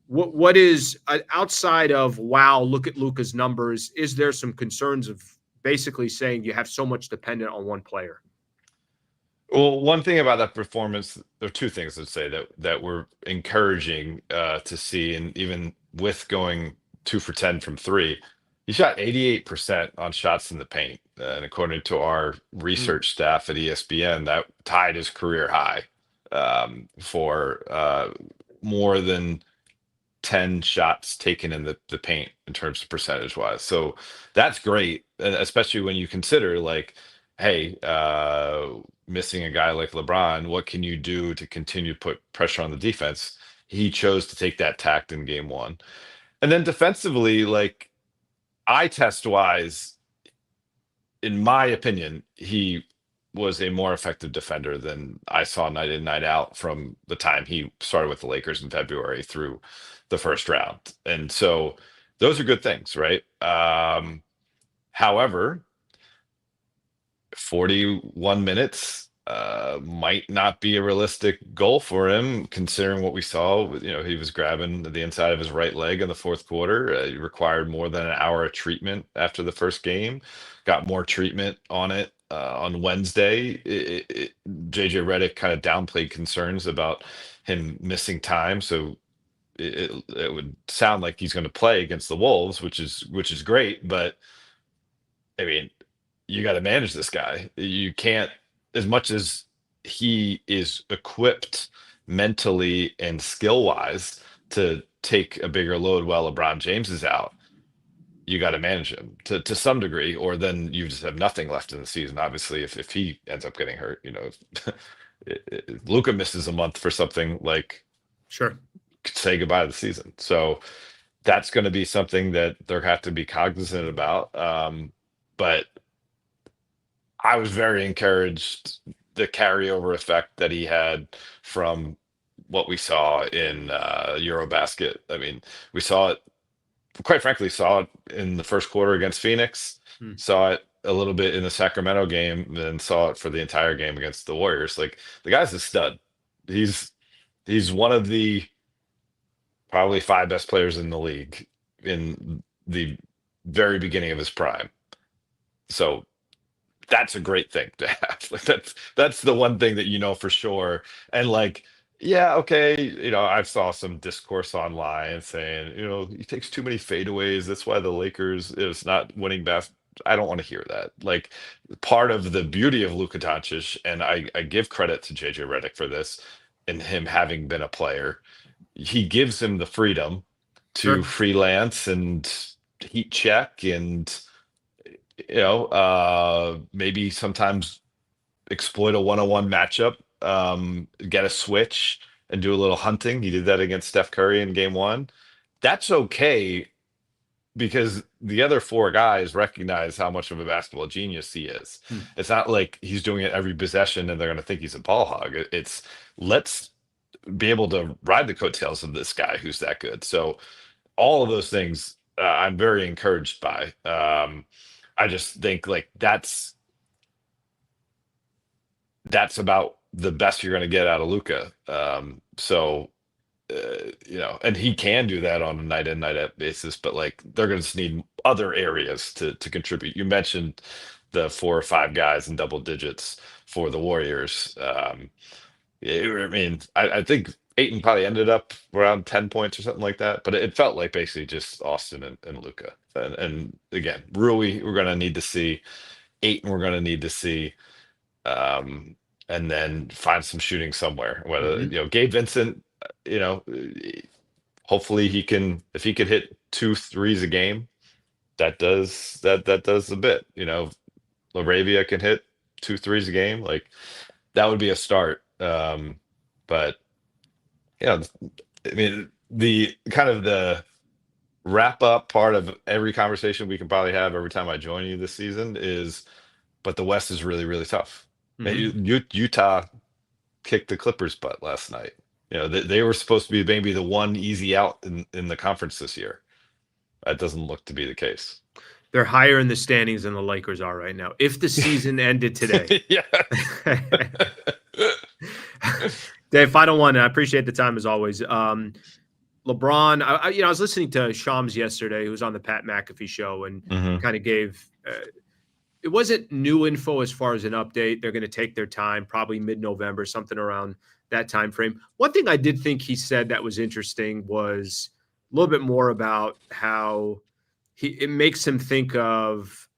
What is outside of, wow, look at Luka's numbers, is there some concerns of basically saying you have so much dependent on one player? Well, one thing about that performance, there are two things I'd say that were encouraging to see, and even with going 2 for 10 from three, he shot 88% on shots in the paint, and according to our research staff at ESPN, that tied his career high for more than 10 shots taken in the paint in terms of percentage wise. So that's great, especially when you consider like, hey, missing a guy like LeBron, what can you do to continue to put pressure on the defense? He chose to take that tact in game one. And then defensively, like eye test wise, in my opinion, he was a more effective defender than I saw night in, night out from the time he started with the Lakers in February through the first round. And so those are good things, right? However, 41 minutes might not be a realistic goal for him, considering what we saw. You know, he was grabbing the inside of his right leg in the fourth quarter. He required more than an hour of treatment after the first game, got more treatment on it on Wednesday. JJ Redick kind of downplayed concerns about him missing time. So it would sound like he's going to play against the Wolves, which is great. But I mean, you got to manage this guy. You can't, as much as he is equipped mentally and skill wise to take a bigger load while LeBron James is out, you got to manage him to some degree, or then you just have nothing left in the season. Obviously, if he ends up getting hurt, you know, Luka misses a month for something, like, Sure, say goodbye to the season. So that's going to be something that they're have to be cognizant about. But I was very encouraged the carryover effect that he had from what we saw in Eurobasket. I mean, we saw it, quite frankly, saw it in the first quarter against Phoenix, saw it a little bit in the Sacramento game, then saw it for the entire game against the Warriors. Like, the guy's a stud. He's one of the probably 5 best players in the league in the very beginning of his prime. So that's a great thing to have. Like, that's the one thing that you know for sure. And like, yeah, okay, you know, I've saw some discourse online saying, you know, he takes too many fadeaways. That's why the Lakers is not winning best. I don't want to hear that. Like, part of the beauty of Luka Doncic, and I give credit to JJ Redick for this, and him having been a player, he gives him the freedom to sure. freelance and heat check and, you know, maybe sometimes exploit a one-on-one matchup, get a switch and do a little hunting. He did that against Steph Curry in game one. That's okay, because the other 4 guys recognize how much of a basketball genius he is. It's not like he's doing it every possession and they're going to think he's a ball hog. It's, let's be able to ride the coattails of this guy who's that good. So all of those things I'm very encouraged by. I just think like that's about the best you're going to get out of Luka. So you know, and he can do that on a night in, night out basis, but like, they're going to just need other areas to contribute. You mentioned the 4 or 5 guys in double digits for the Warriors. I mean, I think Ayton probably ended up around 10 points or something like that, but it felt like basically just Austin and Luka. And again, Rui, we're going to need to see. Ayton, we're going to need to see. And then find some shooting somewhere. Whether, you know, Gabe Vincent, you know, hopefully he can, if he could hit 2 threes a game, that does a bit. You know, Laravia can hit 2 threes a game, like that would be a start. But yeah, I mean, the kind of the wrap up part of every conversation we can probably have every time I join you this season is, but the West is really, really tough. Utah kicked the Clippers' butt last night. They were supposed to be maybe the one easy out in the conference this year. That doesn't look to be the case. They're higher in the standings than the Lakers are right now. If the season ended today. Yeah. Dave, final one. I appreciate the time as always. LeBron, I was listening to Shams yesterday, who was on the Pat McAfee show, and Mhm. kind of gave it wasn't new info as far as an update. They're going to take their time, probably mid-November, something around that time frame. One thing I did think he said that was interesting was a little bit more about how it makes him think of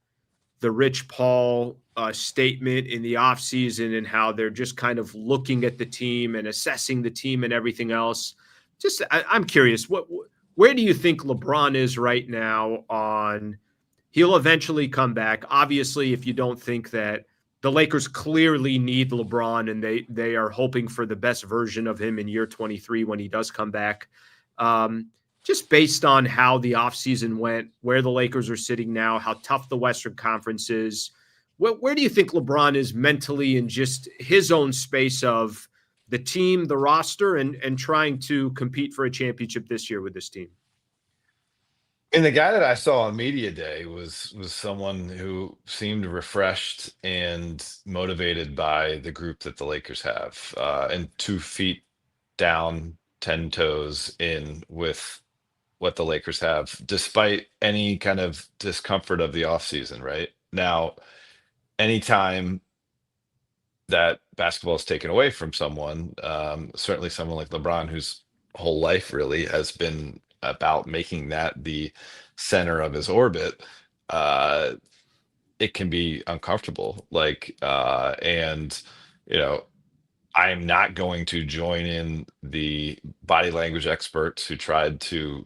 the Rich Paul statement in the offseason and how they're just kind of looking at the team and assessing the team and everything else. Just, I'm curious, where do you think LeBron is right now on he'll eventually come back? Obviously, if you don't think that the Lakers clearly need LeBron and they are hoping for the best version of him in year 23 when he does come back. Just based on how the offseason went, where the Lakers are sitting now, how tough the Western Conference is, where do you think LeBron is mentally in just his own space of the team, the roster, and trying to compete for a championship this year with this team? And the guy that I saw on media day was someone who seemed refreshed and motivated by the group that the Lakers have, and 2 feet down, 10 toes in with what the Lakers have, despite any kind of discomfort of the offseason, right? Now, anytime that basketball is taken away from someone, certainly someone like LeBron, whose whole life really has been about making that the center of his orbit, uh, it can be uncomfortable. And you know, I'm not going to join in the body language experts who tried to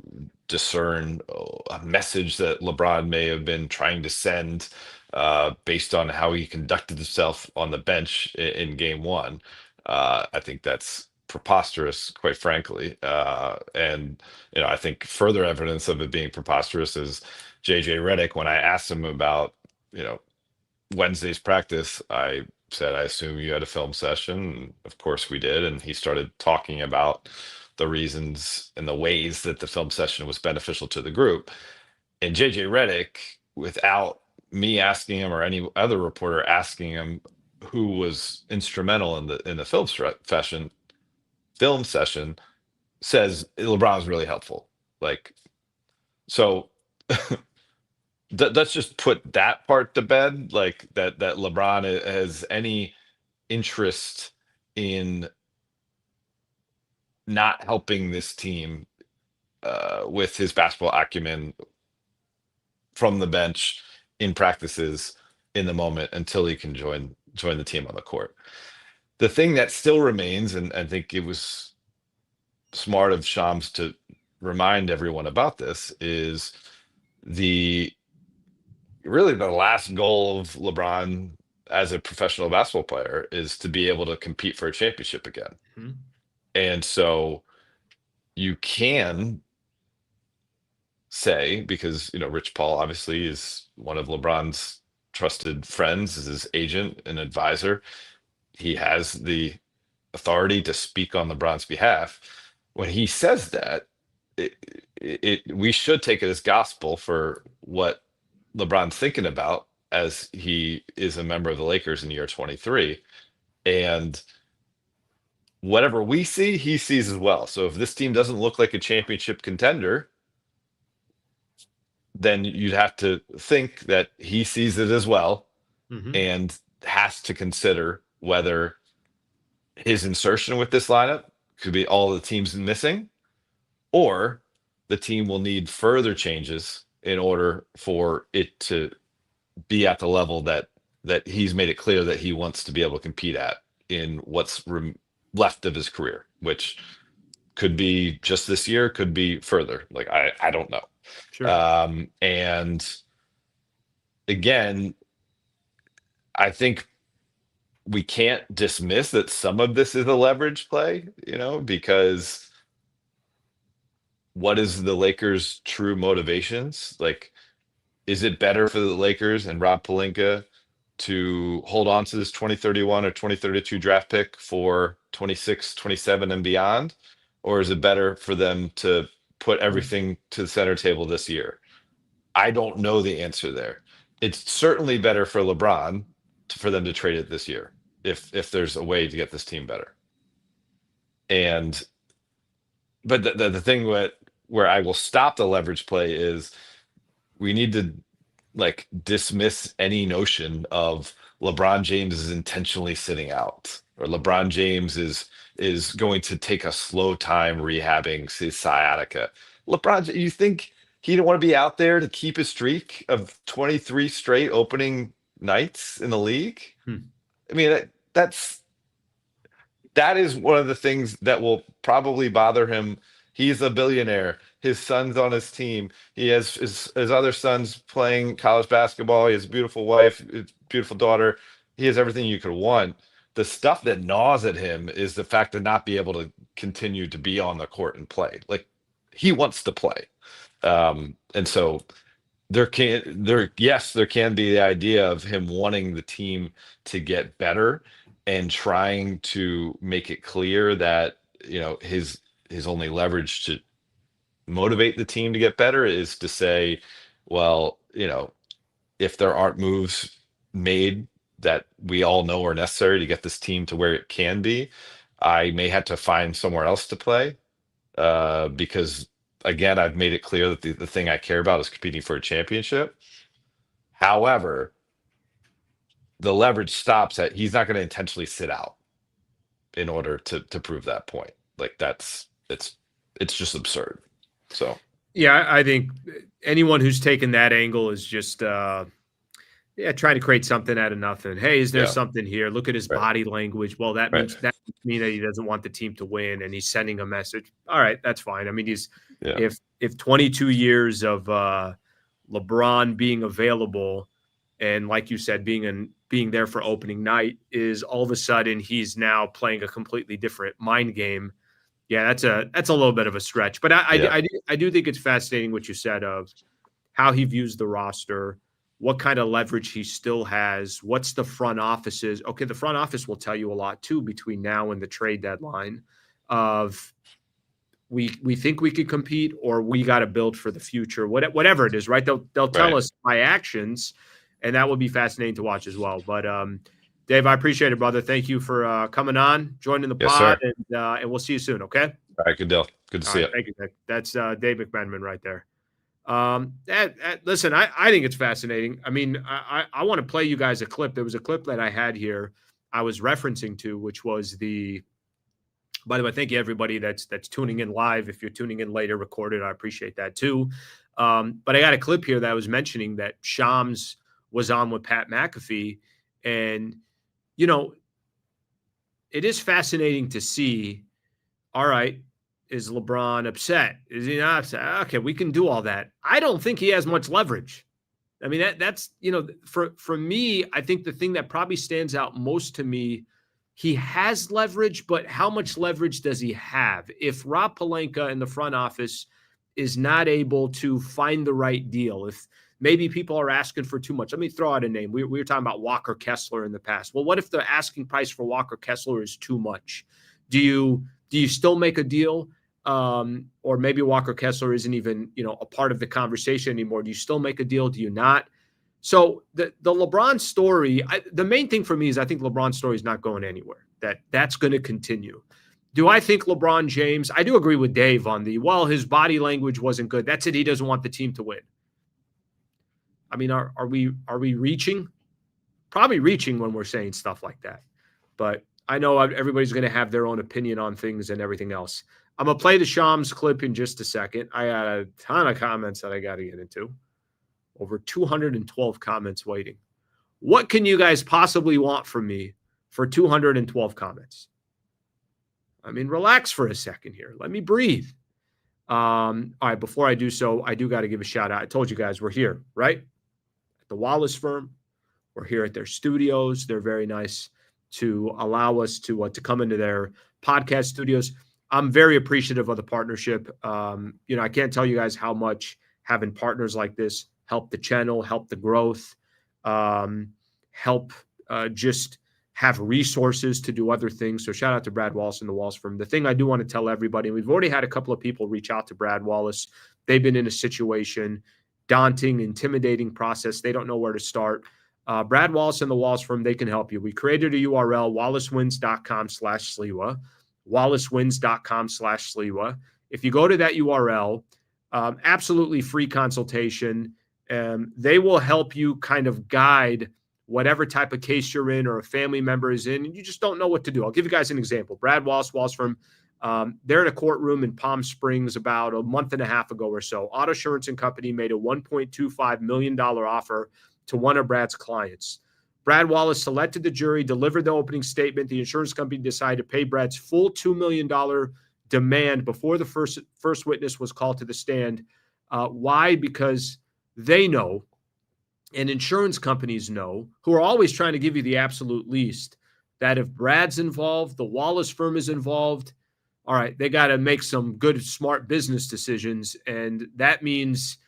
discern a message that LeBron may have been trying to send based on how he conducted himself on the bench in game one. I think that's preposterous, quite frankly. And I think further evidence of it being preposterous is JJ Redick. When I asked him about, you know, Wednesday's practice, I said, I assume you had a film session. And of course we did. And he started talking about the reasons and the ways that the film session was beneficial to the group. And JJ Redick, without me asking him or any other reporter asking him who was instrumental in the film session, says LeBron was really helpful. Like, so let's just put that part to bed, like that LeBron has any interest in not helping this team with his basketball acumen from the bench in practices in the moment until he can join the team on the court. The thing that still remains, and I think it was smart of Shams to remind everyone about this, is the last goal of LeBron as a professional basketball player is to be able to compete for a championship again. Mm-hmm. And so you can say, because Rich Paul obviously is one of LeBron's trusted friends, is his agent and advisor. He has the authority to speak on LeBron's behalf. When he says that, we should take it as gospel for what LeBron's thinking about as he is a member of the Lakers in year 23. And whatever we see, he sees as well. So if this team doesn't look like a championship contender, then you'd have to think that he sees it as well, Mm-hmm. and has to consider whether his insertion with this lineup could be all the team's missing, or the team will need further changes in order for it to be at the level that he's made it clear that he wants to be able to compete at in what's left of his career, which could be just this year, could be further. Like, I don't know. Sure. And again, I think we can't dismiss that some of this is a leverage play, because what is the Lakers' true motivations? Like, is it better for the Lakers and Rob Pelinka to hold on to this 2031 or 2032 draft pick for 26, 27 and beyond? Or is it better for them to put everything to the center table this year? I don't know the answer there. It's certainly better for LeBron for them to trade it this year if there's a way to get this team better. But the thing where I will stop the leverage play is we need to like dismiss any notion of LeBron James is intentionally sitting out or LeBron James is going to take a slow time rehabbing his sciatica. LeBron, you think he didn't want to be out there to keep his streak of 23 straight opening nights in the league? I mean, that is one of the things that will probably bother him. He's a billionaire. His son's on his team. He has his other sons playing college basketball. He has a beautiful wife, beautiful daughter. He has everything you could want. The stuff that gnaws at him is the fact of not be able to continue to be on the court and play. Like he wants to play. And so there can be the idea of him wanting the team to get better and trying to make it clear that, his only leverage to motivate the team to get better is to say, well, if there aren't moves made that we all know are necessary to get this team to where it can be, I may have to find somewhere else to play because again, I've made it clear that the thing I care about is competing for a championship. However, the leverage stops at he's not going to intentionally sit out in order to prove that point. Like it's just absurd. So yeah, I think anyone who's taken that angle is just trying to create something out of nothing. Hey, is there something here? Look at his body language. Well, that means that he doesn't want the team to win, and he's sending a message. All right, that's fine. I mean, if 22 years of LeBron being available, and like you said, being there for opening night is all of a sudden he's now playing a completely different mind game. Yeah, that's a little bit of a stretch, but I do think it's fascinating what you said of how he views the roster, what kind of leverage he still has, what's the front office's. Okay, the front office will tell you a lot too between now and the trade deadline of we think we could compete or we got to build for the future, whatever it is, right? They'll tell us by actions, and that will be fascinating to watch as well. But Dave, I appreciate it, brother. Thank you for coming on, joining the pod, and we'll see you soon, okay? All right, good deal. Good to see you. Thank you, Dave. That's Dave McMenamin right there. Listen, I think it's fascinating. I mean, I want to play you guys a clip. There was a clip that I had here I was referencing to, which was by the way, thank you everybody that's tuning in live. If you're tuning in later, recorded, I appreciate that too. But I got a clip here that I was mentioning that Shams was on with Pat McAfee, and it is fascinating to see. All right, is LeBron upset? Is he not upset? Okay, we can do all that. I don't think he has much leverage. I mean, that's for me, I think the thing that probably stands out most to me, he has leverage, but how much leverage does he have? If Rob Pelinka in the front office is not able to find the right deal, if maybe people are asking for too much. Let me throw out a name. We were talking about Walker Kessler in the past. Well, what if the asking price for Walker Kessler is too much? Do you still make a deal? Or maybe Walker Kessler isn't even, a part of the conversation anymore. Do you still make a deal? Do you not? So the LeBron story, the main thing for me is I think LeBron's story is not going anywhere. That's going to continue. Do I think LeBron James, I do agree with Dave on his body language wasn't good. That's it. He doesn't want the team to win. I mean, are we reaching? Probably reaching when we're saying stuff like that. But I know everybody's going to have their own opinion on things and everything else. I'm going to play the Shams clip in just a second. I got a ton of comments that I got to get into. Over 212 comments waiting. What can you guys possibly want from me for 212 comments? I mean, relax for a second here. Let me breathe. All right, before I do so, I do got to give a shout out. I told you guys we're here, right? At the Wallace firm. We're here at their studios. They're very nice to allow us to come into their podcast studios. I'm very appreciative of the partnership. I can't tell you guys how much having partners like this help the channel, help the growth. help just have resources to do other things. So shout out to Brad Wallace and the Wallace firm. The thing I do want to tell everybody, and we've already had a couple of people reach out to Brad Wallace. They've been in a situation, daunting, intimidating process. They don't know where to start. Brad Wallace and the Wallace firm, they can help you. We created a URL, wallacewins.com/Sliwa, wallacewins.com/Sliwa. If you go to that URL, absolutely free consultation. They will help you kind of guide whatever type of case you're in or a family member is in, and you just don't know what to do. I'll give you guys an example. Brad Wallace, Wallace firm, they're in a courtroom in Palm Springs about a month and a half ago or so. Auto Assurance and Company made a $1.25 million offer to one of Brad's clients. Brad Wallace selected the jury, delivered the opening statement. The insurance company decided to pay Brad's full $2 million demand before the first witness was called to the stand. Why? Because they know, and insurance companies know, who are always trying to give you the absolute least, that if Brad's involved, the Wallace firm is involved, all right, they got to make some good, smart business decisions. And that means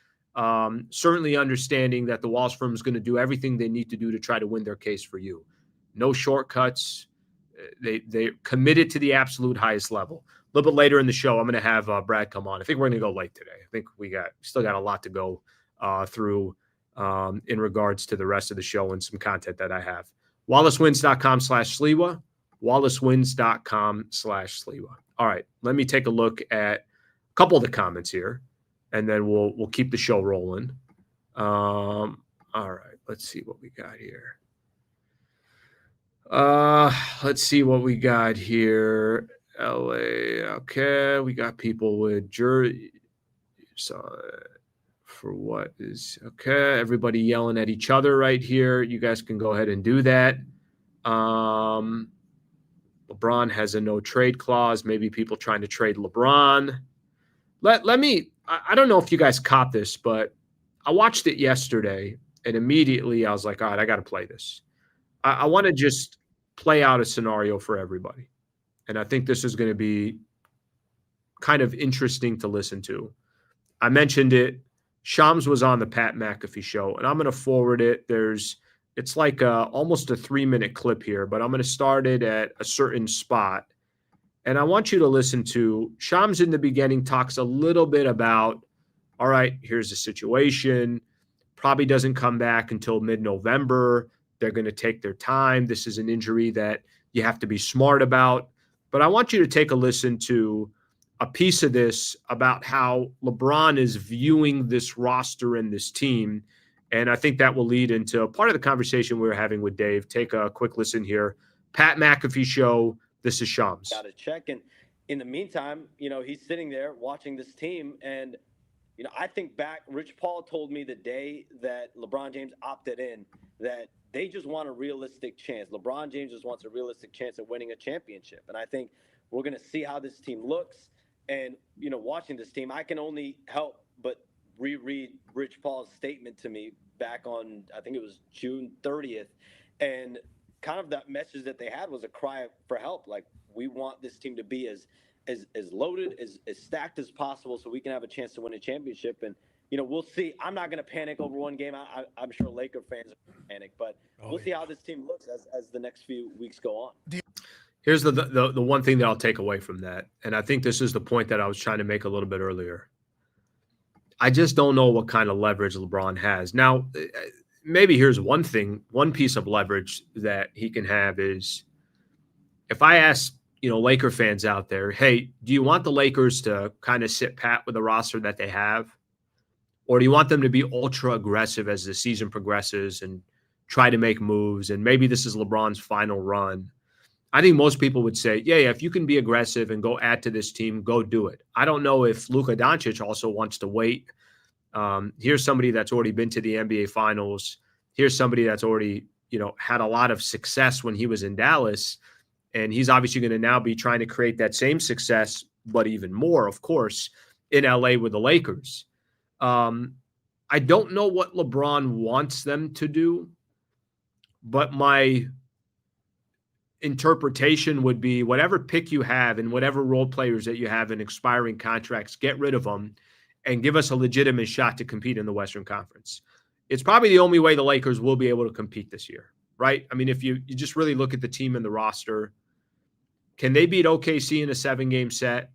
certainly understanding that the Wallace firm is going to do everything they need to do to try to win their case for you. No shortcuts. They're committed to the absolute highest level. A little bit later in the show, I'm going to have Brad come on. I think we're going to go late today. I think we still got a lot to go through in regards to the rest of the show and some content that I have. wallacewins.com/Sliwa, wallacewins.com/Sliwa. All right, let me take a look at a couple of the comments here, and then we'll keep the show rolling. All right, let's see what we got here. Let's see what we got here. LA, okay, we got people with jury. So for what is okay? Everybody yelling at each other right here. You guys can go ahead and do that. LeBron has a no trade clause. Maybe people trying to trade LeBron. Let me. I don't know if you guys caught this, but I watched it yesterday, and immediately I was like, all right, I got to play this. I want to just play out a scenario for everybody, and I think this is going to be kind of interesting to listen to. I mentioned it. Shams was on the Pat McAfee show, and I'm going to forward it. It's like almost a 3-minute clip here, but I'm going to start it at a certain spot. And I want you to listen to Shams in the beginning talks a little bit about, all right, here's the situation. Probably doesn't come back until mid-November. They're going to take their time. This is an injury that you have to be smart about. But I want you to take a listen to a piece of this about how LeBron is viewing this roster and this team. And I think that will lead into part of the conversation we were having with Dave. Take a quick listen here. Pat McAfee show. This is Shams. Got to check. And in the meantime, he's sitting there watching this team. And, I think back, Rich Paul told me the day that LeBron James opted in that they just want a realistic chance. LeBron James just wants a realistic chance at winning a championship. And I think we're going to see how this team looks. And, watching this team, I can only help but reread Rich Paul's statement to me back on, I think it was June 30th. And kind of that message that they had was a cry for help. Like, we want this team to be as loaded, as stacked as possible so we can have a chance to win a championship. And, we'll see. I'm not going to panic over one game. I'm sure Laker fans are panic, but we'll see how this team looks as the next few weeks go on. Here's the one thing that I'll take away from that, and I think this is the point that I was trying to make a little bit earlier. I just don't know what kind of leverage LeBron has. Now, maybe here's one piece of leverage that he can have is if I ask, Laker fans out there, hey, do you want the Lakers to kind of sit pat with the roster that they have? Or do you want them to be ultra aggressive as the season progresses and try to make moves? And maybe this is LeBron's final run. I think most people would say, yeah, if you can be aggressive and go add to this team, go do it. I don't know if Luka Doncic also wants to wait. Here's somebody that's already been to the NBA Finals. Here's somebody that's already, had a lot of success when he was in Dallas. And he's obviously going to now be trying to create that same success, but even more, of course, in LA with the Lakers. I don't know what LeBron wants them to do, but my interpretation would be whatever pick you have and whatever role players that you have in expiring contracts, get rid of them and give us a legitimate shot to compete in the Western Conference. It's probably the only way the Lakers will be able to compete this year. right? I mean, if you just really look at the team and the roster, can they beat OKC in a 7-game set?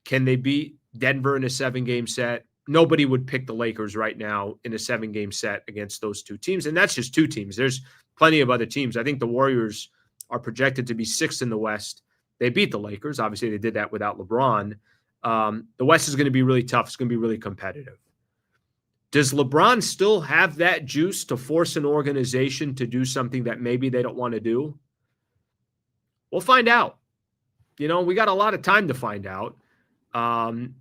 Can they beat Denver in a 7-game set? Nobody would pick the Lakers right now in a 7-game set against those two teams. And that's just two teams. There's plenty of other teams. I think the Warriors are projected to be 6th in the West. They beat the Lakers. Obviously, they did that without LeBron. The West is going to be really tough. It's going to be really competitive. Does LeBron still have that juice to force an organization to do something that maybe they don't want to do? We'll find out. We got a lot of time to find out. One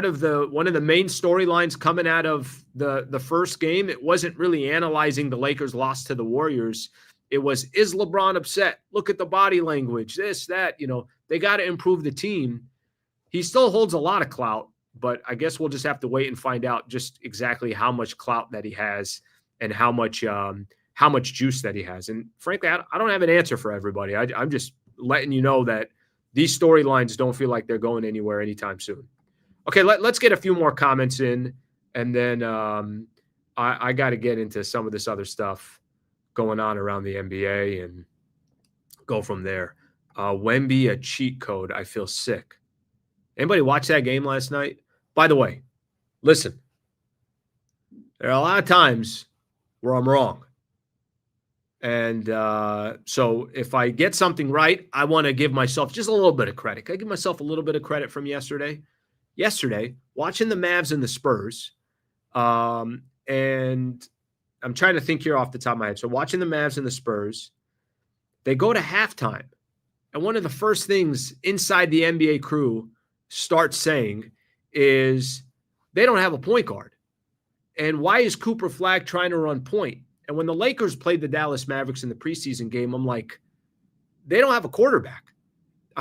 of the main storylines coming out of the first game, it wasn't really analyzing the Lakers' loss to the Warriors. It was, is LeBron upset? Look at the body language, this, that. They got to improve the team. He still holds a lot of clout, but I guess we'll just have to wait and find out just exactly how much clout that he has and how much juice that he has. And frankly, I don't have an answer for everybody. I'm just letting you know that these storylines don't feel like they're going anywhere anytime soon. Okay, let's get a few more comments in, and then I got to get into some of this other stuff going on around the NBA and go from there. Wemby, a cheat code. I feel sick. Anybody watch that game last night? By the way, listen, there are a lot of times where I'm wrong. And so if I get something right, I want to give myself just a little bit of credit. Can I give myself a little bit of credit from yesterday? Yesterday, watching the Mavs and the Spurs, and I'm trying to think here off the top of my head. So watching the Mavs and the Spurs, they go to halftime. And one of the first things inside the NBA crew starts saying is they don't have a point guard. And why is Cooper Flagg trying to run point? And when the Lakers played the Dallas Mavericks in the preseason game, I'm like, they don't have a quarterback.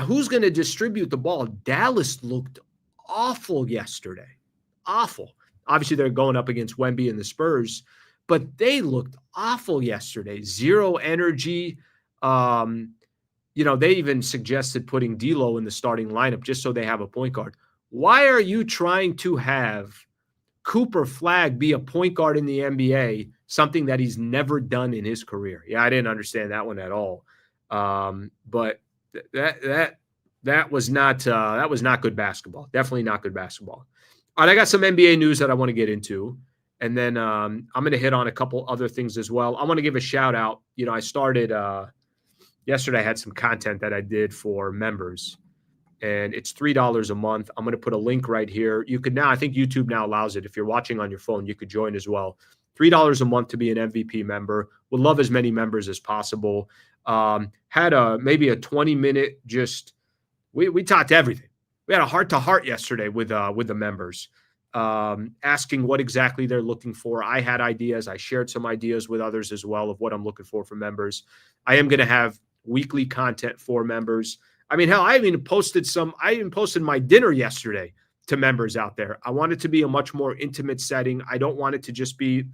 Who's going to distribute the ball? Dallas looked awful yesterday. Awful. Obviously, they're going up against Wemby and the Spurs, but they looked awful yesterday. Zero energy. They even suggested putting D'Lo in the starting lineup just so they have a point guard. Why are you trying to have Cooper Flagg be a point guard in the NBA, something that he's never done in his career? Yeah, I didn't understand that one at all. But that was not good basketball. Definitely not good basketball. All right, I got some NBA news that I want to get into, and then I'm going to hit on a couple other things as well. I want to give a shout out. I started yesterday. I had some content that I did for members, and it's $3 a month. I'm going to put a link right here. You could now, I think YouTube now allows it. If you're watching on your phone, you could join as well. $3 a month to be an MVP member. Would love as many members as possible. Had maybe a 20-minute just. We talked everything. We had a heart-to-heart yesterday with the members, asking what exactly they're looking for. I had ideas. I shared some ideas with others as well of what I'm looking for members. I am going to have weekly content for members. I mean, hell, I even posted my dinner yesterday to members out there. I want it to be a much more intimate setting. I don't want it to just be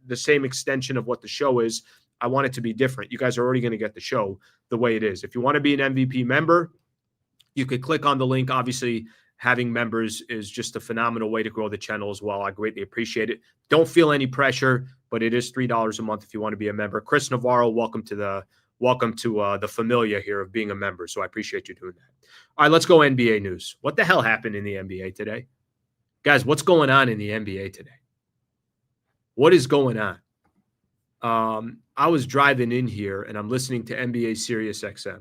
the same extension of what the show is. I want it to be different. You guys are already going to get the show the way it is. If you want to be an MVP member, you could click on the link. Obviously, having members is just a phenomenal way to grow the channel as well. I greatly appreciate it. Don't feel any pressure, but it is $3 a month if you want to be a member. Chris Navarro, welcome to the familia here of being a member. So I appreciate you doing that. All right, let's go NBA news. What the hell happened in the NBA today? Guys, what's going on in the NBA today? What is going on? I was driving in here and I'm listening to NBA Sirius XM.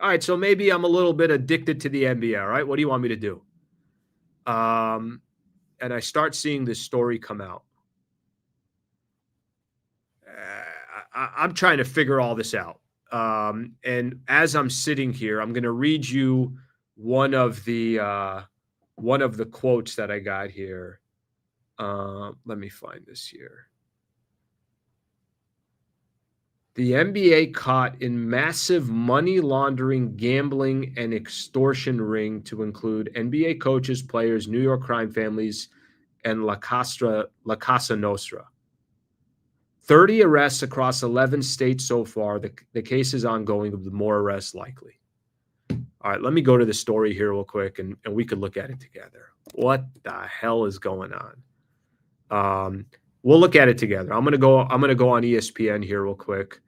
All right, so maybe I'm a little bit addicted to the NBA, all right? What do you want me to do? And I start seeing this story come out. I'm trying to figure all this out. And as I'm sitting here, I'm going to read you one of the quotes that I got here. Let me find this here. The NBA caught in massive money laundering, gambling, and extortion ring to include NBA coaches, players, New York crime families, and La Casa Nostra. 30 arrests across 11 states so far. The case is ongoing, with more arrests likely. All right, let me go to the story here real quick, and we could look at it together. What the hell is going on? We'll look at it together. I'm gonna go on ESPN here real quick,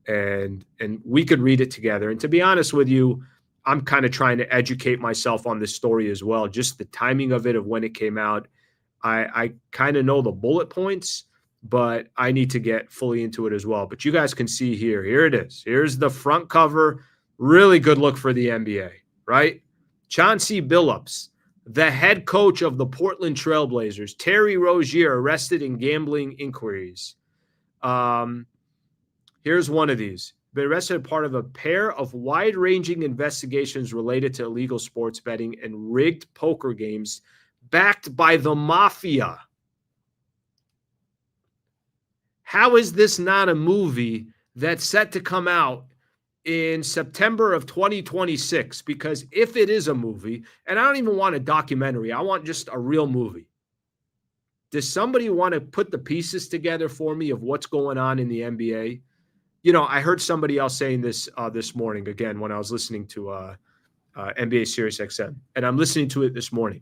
and we could read it together. And to be honest with you, I'm kind of trying to educate myself on this story as well. Just the timing of it, of when it came out. I kind of know the bullet points, but I need to get fully into it as well. But you guys can see here. Here it is. Here's the front cover. Really good look for the NBA, right? Chauncey Billups, the head coach of the Portland Trailblazers, Terry Rozier, arrested in gambling inquiries. Here's one of these. Been arrested as part of a pair of wide-ranging investigations related to illegal sports betting and rigged poker games backed by the mafia. How is this not a movie that's set to come out in September of 2026? Because if it is a movie, and I don't even want a documentary, I want just a real movie. Does somebody want to put the pieces together for me of what's going on in the NBA? You know, I heard somebody else saying this this morning, again, when I was listening to NBA Sirius XM, and I'm listening to it this morning.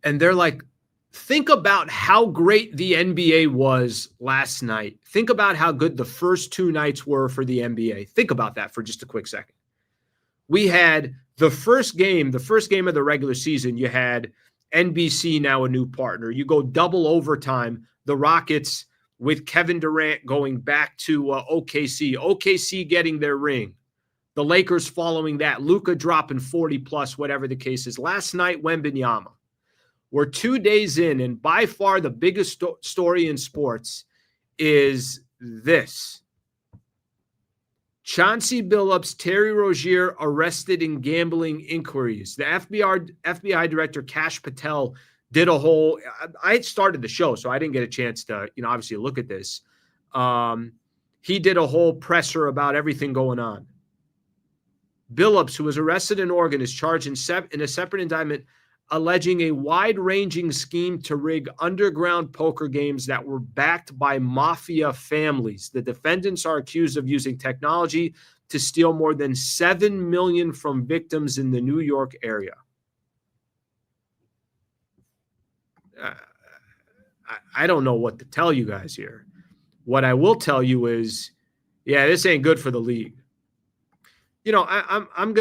And they're like, think about how great the NBA was last night. Think about how good the first two nights were for the NBA. Think about that for just a quick second. We had the first game of the regular season. You had NBC, now a new partner. You go double overtime. The Rockets with Kevin Durant going back to OKC. OKC getting their ring. The Lakers following that. Luka dropping 40 plus, whatever the case is. Last night, Wembenyama. We're 2 days in, and by far the biggest story in sports is this. Chauncey Billups, Terry Rozier arrested in gambling inquiries. The FBI director, Kash Patel, did a whole – I started the show, so I didn't get a chance to, obviously look at this. He did a whole presser about everything going on. Billups, who was arrested in Oregon, is charged in a separate indictment alleging a wide-ranging scheme to rig underground poker games that were backed by mafia families. The defendants are accused of using technology to steal more than $7 million from victims in the New York area. I don't know what to tell you guys here. What I will tell you is, yeah, this ain't good for the league. I'm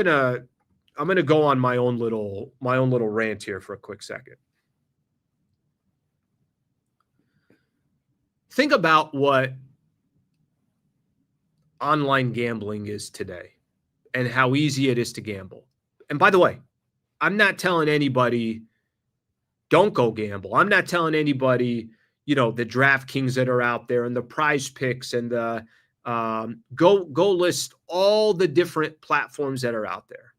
gonna go on my own little rant here for a quick second. Think about what online gambling is today and how easy it is to gamble. And by the way, I'm not telling anybody don't go gamble. I'm not telling anybody, the DraftKings that are out there and the Prize Picks and the go list all the different platforms that are out there.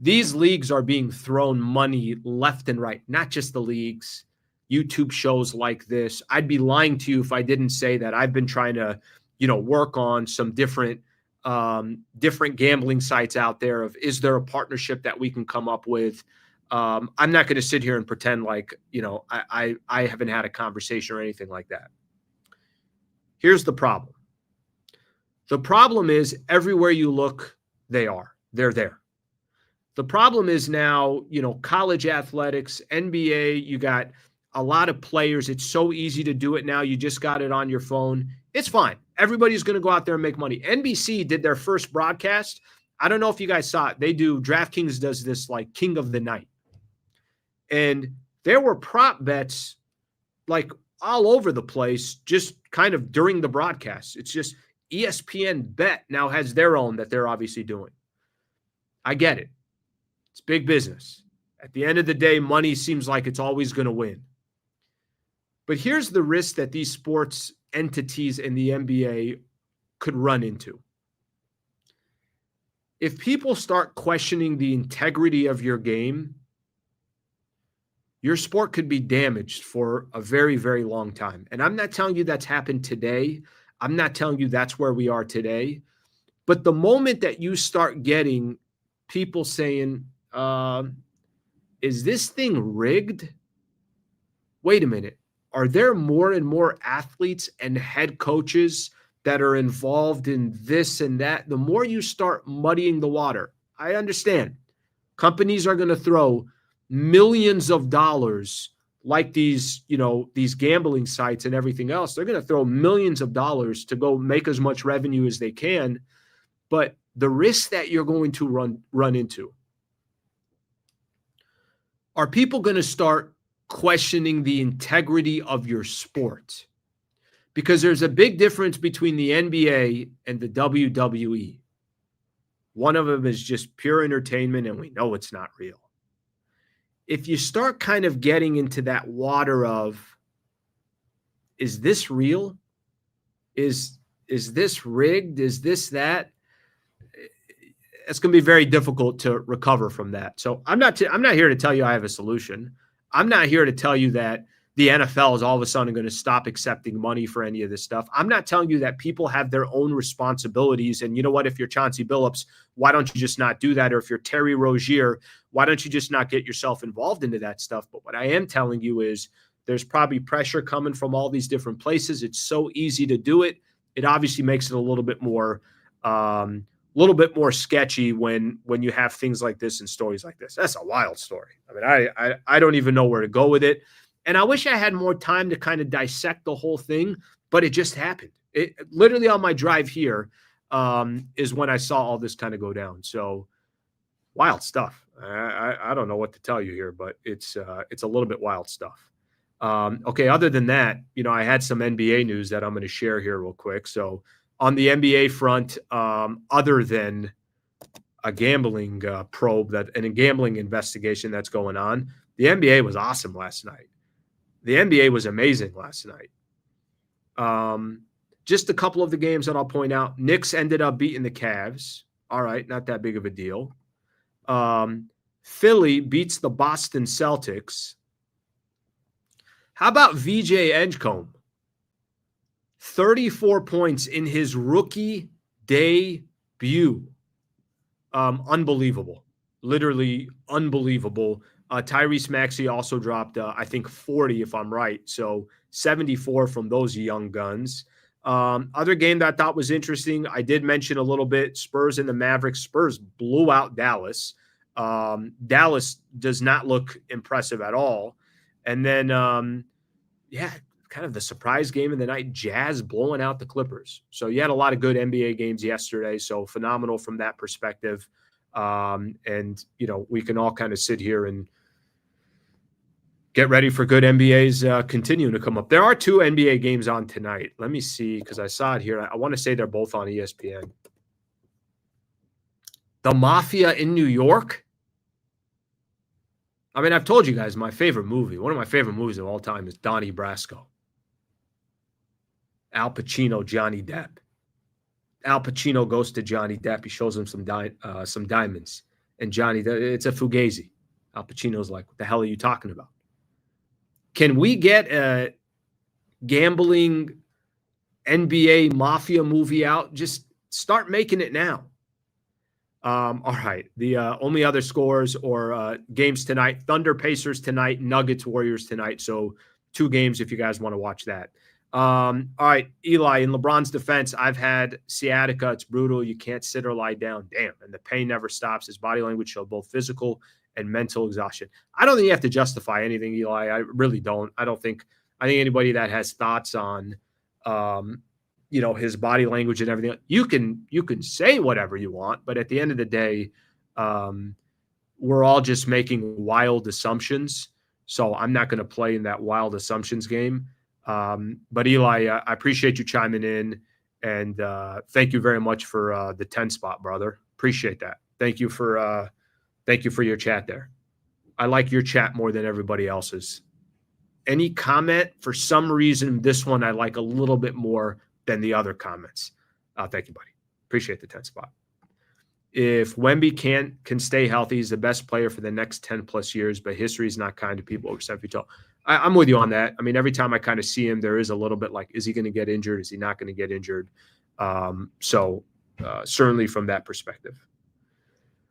These leagues are being thrown money left and right, not just the leagues, YouTube shows like this. I'd be lying to you if I didn't say that I've been trying to, work on some different gambling sites out there of, is there a partnership that we can come up with? I'm not going to sit here and pretend like, I haven't had a conversation or anything like that. Here's the problem. The problem is everywhere you look, they're there. The problem is now, college athletics, NBA, you got a lot of players. It's so easy to do it now. You just got it on your phone. It's fine. Everybody's going to go out there and make money. NBC did their first broadcast. I don't know if you guys saw it. DraftKings does this like King of the Night. And there were prop bets like all over the place, just kind of during the broadcast. It's just ESPN Bet now has their own that they're obviously doing. I get it. It's big business. At the end of the day, money seems like it's always going to win. But here's the risk that these sports entities in the NBA could run into. If people start questioning the integrity of your game, your sport could be damaged for a very, very long time. And I'm not telling you that's happened today. I'm not telling you that's where we are today. But the moment that you start getting people saying, is this thing rigged? Wait a minute. Are there more and more athletes and head coaches that are involved in this and that? The more you start muddying the water, I understand. Companies are going to throw millions of dollars like these, these gambling sites and everything else, they're going to throw millions of dollars to go make as much revenue as they can. But the risks that you're going to run into, are people going to start questioning the integrity of your sport? Because there's a big difference between the NBA and the WWE. One of them is just pure entertainment, and we know it's not real. If you start kind of getting into that water of, is this real? Is this rigged? Is this that? It's going to be very difficult to recover from that. So I'm not here to tell you I have a solution. I'm not here to tell you that the NFL is all of a sudden going to stop accepting money for any of this stuff. I'm not telling you that people have their own responsibilities. And you know what? If you're Chauncey Billups, why don't you just not do that? Or if you're Terry Rozier, why don't you just not get yourself involved into that stuff? But what I am telling you is there's probably pressure coming from all these different places. It's so easy to do it. It obviously makes it a little bit more sketchy when you have things like this and stories like this. That's a wild story. I mean, I don't even know where to go with it. And I wish I had more time to kind of dissect the whole thing, but it just happened. It literally on my drive here is when I saw all this kind of go down. So wild stuff. I don't know what to tell you here, but it's a little bit wild stuff. Okay. Other than that, I had some NBA news that I'm going to share here real quick. So on the NBA front, other than a gambling probe and a gambling investigation that's going on, the NBA was awesome last night. The NBA was amazing last night. Just a couple of the games that I'll point out. Knicks ended up beating the Cavs. All right, not that big of a deal. Philly beats the Boston Celtics. How about VJ Edgecombe? 34 points in his rookie debut. Unbelievable. Literally unbelievable. Tyrese Maxey also dropped, I think, 40, if I'm right. So 74 from those young guns. Other game that I thought was interesting, I did mention a little bit, Spurs and the Mavericks. Spurs blew out Dallas. Dallas does not look impressive at all. And then, kind of the surprise game of the night, Jazz blowing out the Clippers. So you had a lot of good NBA games yesterday. So phenomenal from that perspective. And, we can all kind of sit here and get ready for good NBAs continuing to come up. There are 2 NBA games on tonight. Let me see, because I saw it here. I want to say they're both on ESPN. The Mafia in New York. I mean, I've told you guys my favorite movie. One of my favorite movies of all time is Donnie Brasco. Al Pacino, Johnny Depp. Al Pacino goes to Johnny Depp. He shows him some diamonds. And Johnny, it's a fugazi. Al Pacino's like, what the hell are you talking about? Can we get a gambling NBA mafia movie out? Just start making it now. All right. The only other scores or games tonight, Thunder Pacers tonight, Nuggets Warriors tonight. So 2 games if you guys want to watch that. All right, Eli, in LeBron's defense, I've had sciatica. It's brutal. You can't sit or lie down. Damn. And the pain never stops. His body language showed both physical and mental exhaustion. I don't think you have to justify anything, Eli. I really don't. I think anybody that has thoughts on, his body language and everything, you can say whatever you want, but at the end of the day, we're all just making wild assumptions. So I'm not going to play in that wild assumptions game. But Eli, I appreciate you chiming in, and thank you very much for the 10 spot, brother. Appreciate that. Thank you for your chat there. I like your chat more than everybody else's. Any comment? For some reason, this one I like a little bit more than the other comments. Thank you, buddy. Appreciate the 10 spot. If Wemby can stay healthy, he's the best player for the next 10 plus years, but history is not kind to people over 7 feet tall. I'm with you on that. I mean, every time I kind of see him, there is a little bit like, is he going to get injured? Is he not going to get injured? So certainly from that perspective.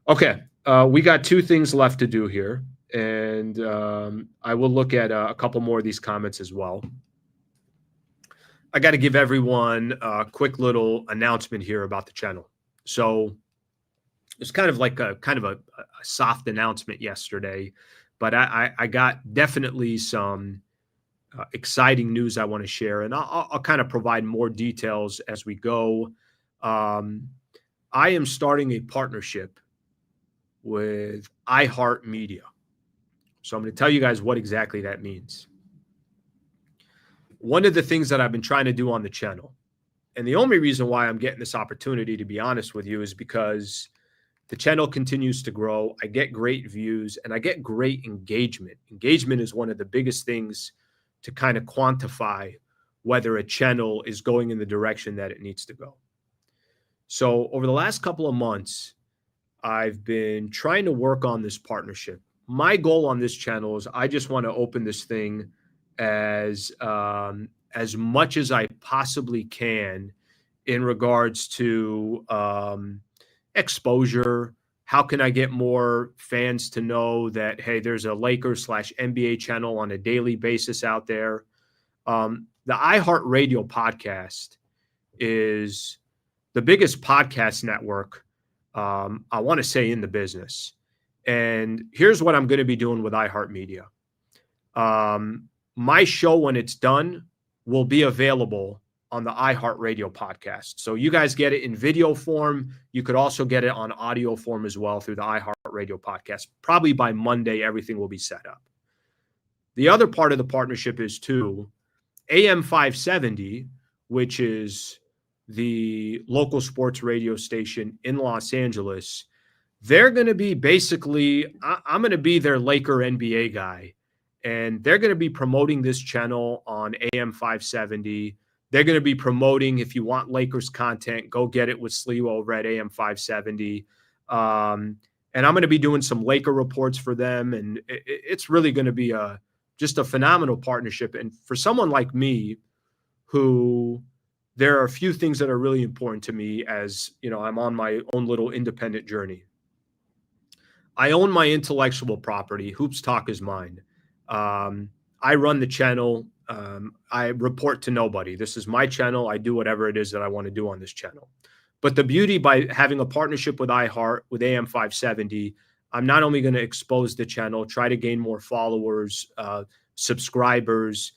Okay. We got 2 things left to do here, and I will look at a couple more of these comments as well. I got to give everyone a quick little announcement here about the channel. So it's kind of like a soft announcement yesterday, But I got definitely some exciting news I want to share, and I'll kind of provide more details as we go. I am starting a partnership with iHeart Media. So I'm going to tell you guys what exactly that means. One of the things that I've been trying to do on the channel, and the only reason why I'm getting this opportunity, to be honest with you, is because the channel continues to grow. I get great views and I get great engagement. Engagement is one of the biggest things to kind of quantify whether a channel is going in the direction that it needs to go. So over the last couple of months, I've been trying to work on this partnership. My goal on this channel is I just want to open this thing as much as I possibly can in regards to exposure. How can I get more fans to know that, hey, there's a Lakers/NBA channel on a daily basis out there? The iHeart Radio podcast is the biggest podcast network, I want to say, in the business. And here's what I'm going to be doing with iHeartMedia. My show, when it's done, will be available on the iHeartRadio podcast. So you guys get it in video form. You could also get it on audio form as well through the iHeartRadio podcast. Probably by Monday, everything will be set up. The other part of the partnership is too, AM 570, which is the local sports radio station in Los Angeles. They're going to be basically, I'm going to be their Laker NBA guy. And they're going to be promoting this channel on AM 570. They're going to be promoting, if you want Lakers content, go get it with Sliwa over at AM 570. And I'm going to be doing some Laker reports for them. And it's really going to be just a phenomenal partnership. And for someone like me, who there are a few things that are really important to me as, you know, I'm on my own little independent journey. I own my intellectual property. Hoops Talk is mine. I run the channel. I report to nobody. This is my channel. I do whatever it is that I want to do on this channel. But the beauty by having a partnership with iHeart, with AM 570, I'm not only going to expose the channel, try to gain more followers, subscribers,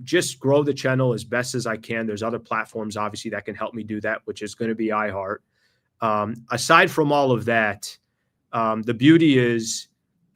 just grow the channel as best as I can. There's other platforms, obviously, that can help me do that, which is going to be iHeart. Aside from all of that, the beauty is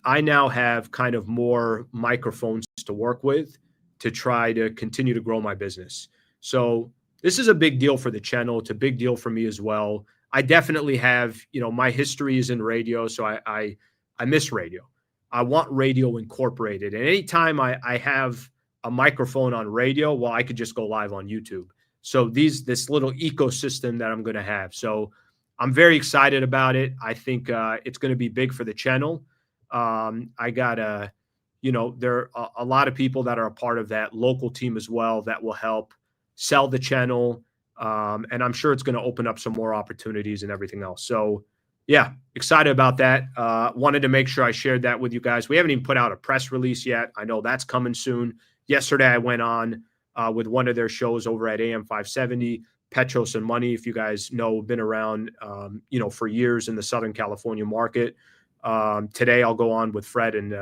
I now have kind of more microphones to work with to try to continue to grow my business. So this is a big deal for the channel. It's a big deal for me as well. I definitely have, you know, my history is in radio, so I miss radio. I want radio incorporated. And anytime I have a microphone on radio, well, I could just go live on YouTube. So this little ecosystem that I'm going to have. So I'm very excited about it. I think it's going to be big for the channel. I got there are a lot of people that are a part of that local team as well that will help sell the channel. And I'm sure it's going to open up some more opportunities and everything else. So yeah, excited about that. Wanted to make sure I shared that with you guys. We haven't even put out a press release yet. I know that's coming soon. Yesterday, I went on with one of their shows over at AM 570, Petros and Money. If you guys know, been around, for years in the Southern California market. Today, I'll go on with Fred and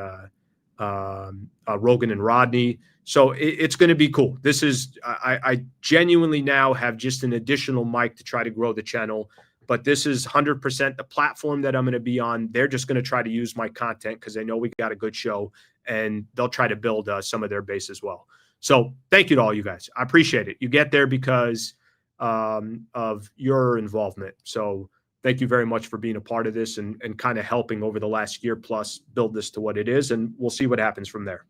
Rogan and Rodney. So it's going to be cool. This is, I genuinely now have just an additional mic to try to grow the channel, but this is 100% the platform that I'm going to be on. They're just going to try to use my content because they know we got a good show, and they'll try to build some of their base as well. So thank you to all you guys. I appreciate it. You get there because of your involvement. So thank you very much for being a part of this and kind of helping over the last year plus build this to what it is. And we'll see what happens from there.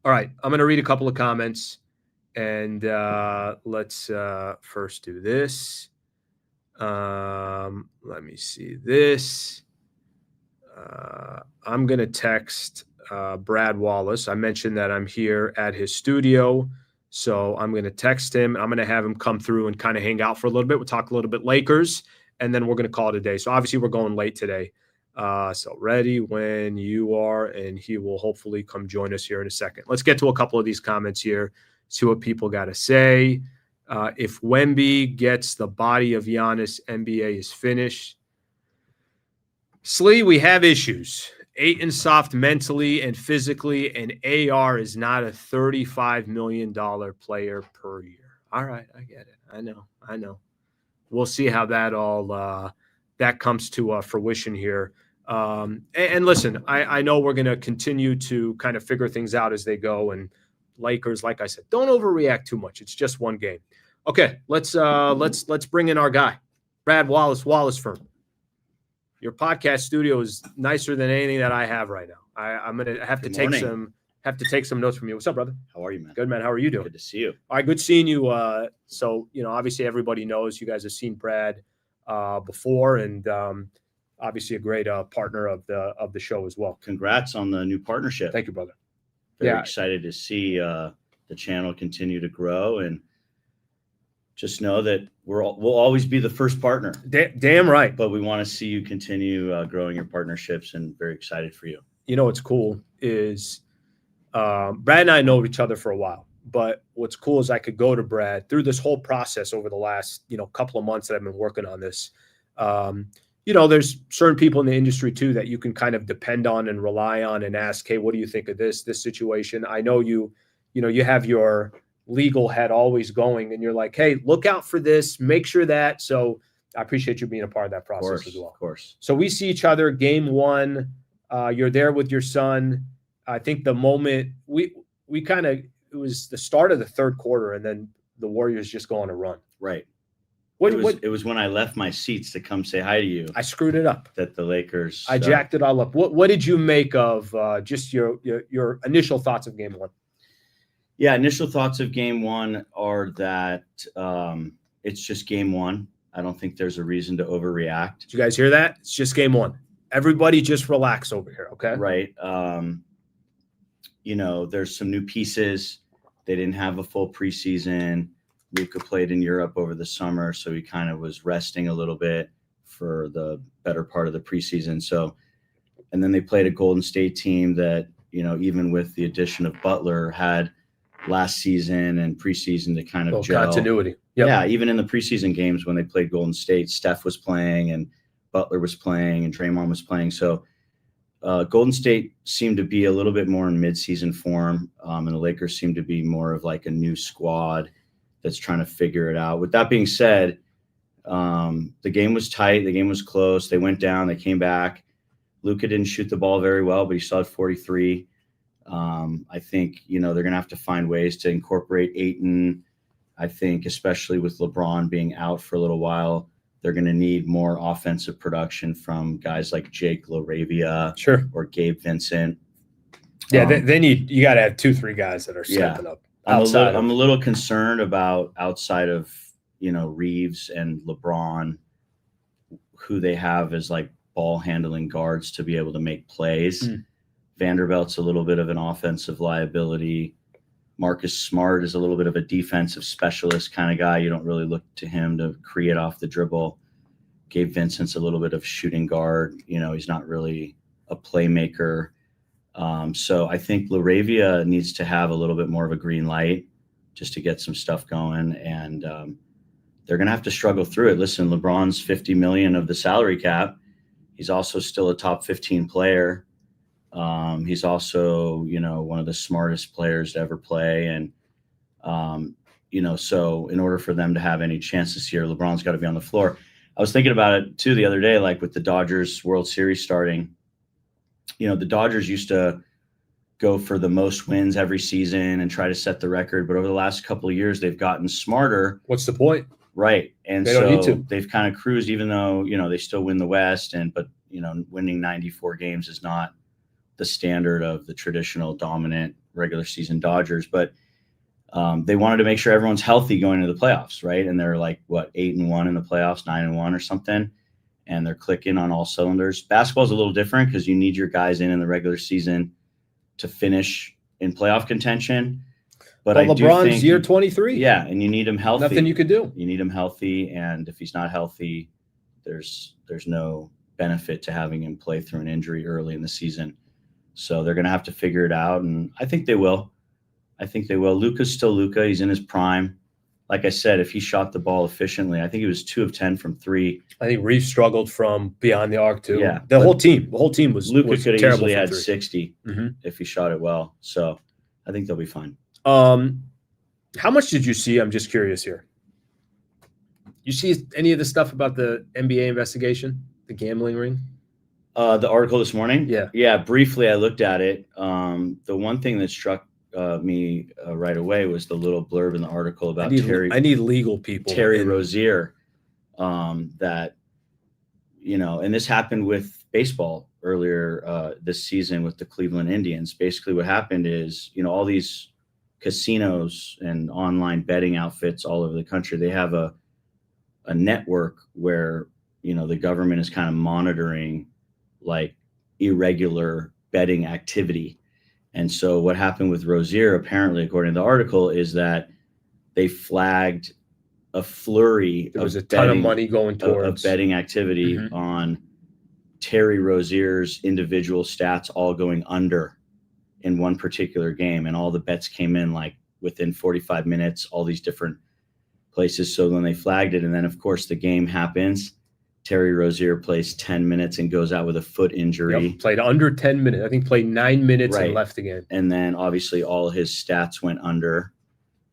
All right. I'm going to read a couple of comments, and let's first do this. Let me see this. I'm going to text Brad Wallace. I mentioned that I'm here at his studio. So I'm going to text him. I'm going to have him come through and kind of hang out for a little bit. We'll talk a little bit Lakers, and then we're going to call it a day. So obviously we're going late today. So ready when you are, and he will hopefully come join us here in a second. Let's get to a couple of these comments here, see what people got to say. If Wemby gets the body of Giannis, NBA is finished. Slee, we have issues. Ayton soft mentally and physically, and AR is not a $35 million player per year. All right, I get it. I know. We'll see how that all that comes to fruition here. And listen, I know we're going to continue to kind of figure things out as they go. And Lakers, like I said, don't overreact too much. It's just one game. Okay, let's bring in our guy, Brad Wallace Firm. Your podcast studio is nicer than anything that I have right now. I'm gonna have to take some notes from you. What's up, brother? How are you, man? Good, man. How are you doing? Good to see you. All right, good seeing you. So obviously everybody knows you guys have seen Brad before, and obviously a great partner of the show as well. Congrats on the new partnership. Thank you, brother. Very excited to see the channel continue to grow, and just know that we'll always be the first partner. Damn right. But we want to see you continue growing your partnerships, and very excited for you. You know what's cool is Brad and I know each other for a while, but what's cool is I could go to Brad through this whole process over the last couple of months that I've been working on this. There's certain people in the industry too that you can kind of depend on and rely on and ask, hey, what do you think of this situation? I know you have your legal head always going, and you're like, hey, look out for this, make sure that. So I appreciate you being a part of that process as well. Of course. So we see each other game one. You're there with your son. I think the moment we kind of, it was the start of the third quarter, and then the Warriors just go on a run. Right. It was when I left my seats to come say hi to you. I screwed it up. That the Lakers. I jacked it all up. What did you make of just your initial thoughts of game one? Yeah, initial thoughts of game one are that it's just game one. I don't think there's a reason to overreact. Did you guys hear that? It's just game one. Everybody just relax over here, okay? Right. There's some new pieces. They didn't have a full preseason. Luka played in Europe over the summer, so he kind of was resting a little bit for the better part of the preseason. So, and then they played a Golden State team that, even with the addition of Butler, had last season and preseason to kind of gel. Continuity. Yep. Yeah, even in the preseason games when they played Golden State, Steph was playing and Butler was playing and Draymond was playing. So Golden State seemed to be a little bit more in midseason form, and the Lakers seemed to be more of like a new squad that's trying to figure it out. With that being said, the game was tight. The game was close. They went down. They came back. Luka didn't shoot the ball very well, but he still had 43. I think, they're going to have to find ways to incorporate Ayton. I think, especially with LeBron being out for a little while, they're going to need more offensive production from guys like Jake LaRavia or Gabe Vincent. Yeah, you got to have 2-3 guys that are stepping up. I'm a little concerned about outside of, Reaves and LeBron, who they have as like ball handling guards to be able to make plays. Vanderbilt's a little bit of an offensive liability. Marcus Smart is a little bit of a defensive specialist kind of guy. You don't really look to him to create off the dribble. Gabe Vincent's a little bit of shooting guard. He's not really a playmaker. So I think LaRavia needs to have a little bit more of a green light just to get some stuff going. And they're going to have to struggle through it. Listen, LeBron's $50 million of the salary cap. He's also still a top 15 player. He's also, one of the smartest players to ever play. And, so in order for them to have any chance this year, LeBron's got to be on the floor. I was thinking about it too the other day, like with the Dodgers World Series starting, the Dodgers used to go for the most wins every season and try to set the record. But over the last couple of years, they've gotten smarter. What's the point? Right. And they don't need to. They've kind of cruised, even though, they still win the West. But winning 94 games is not the standard of the traditional dominant regular season Dodgers. But they wanted to make sure everyone's healthy going into the playoffs, right? And they're like, 8-1 in the playoffs, 9-1 or something. And they're clicking on all cylinders. Basketball is a little different because you need your guys in the regular season to finish in playoff contention. But LeBron's year 23. Yeah, and you need him healthy. Nothing you could do. You need him healthy, and if he's not healthy, there's no benefit to having him play through an injury early in the season. So they're going to have to figure it out, and I think they will. Luka's still Luka. He's in his prime. like I said, if he shot the ball efficiently, I think he was 2 of 10 from 3. I think Reaves struggled from beyond the arc too. Yeah, the whole team was Luka was could have terrible easily from had three. 60 if he shot it well. So I think they'll be fine. How much did you see? I'm just curious here. You see any of the stuff about the NBA investigation, the gambling ring? The article this morning? Yeah. Briefly, I looked at it. The one thing that struck me right away was the little blurb in the article about I need legal people. Terry Rozier, that, and this happened with baseball earlier this season with the Cleveland Indians. Basically what happened is, all these casinos and online betting outfits all over the country, they have a network where, the government is kind of monitoring like irregular betting activity. And so what happened with Rozier, apparently, according to the article, is that they flagged a flurry there was a ton of money going towards betting activity on Terry Rozier's individual stats all going under in one particular game. And all the bets came in like within 45 minutes, all these different places. So when they flagged it, and then of course the game happens, Terry Rozier plays 10 minutes and goes out with a foot injury. Yep, played under 10 minutes. I think played 9 minutes and left again. And then obviously all his stats went under.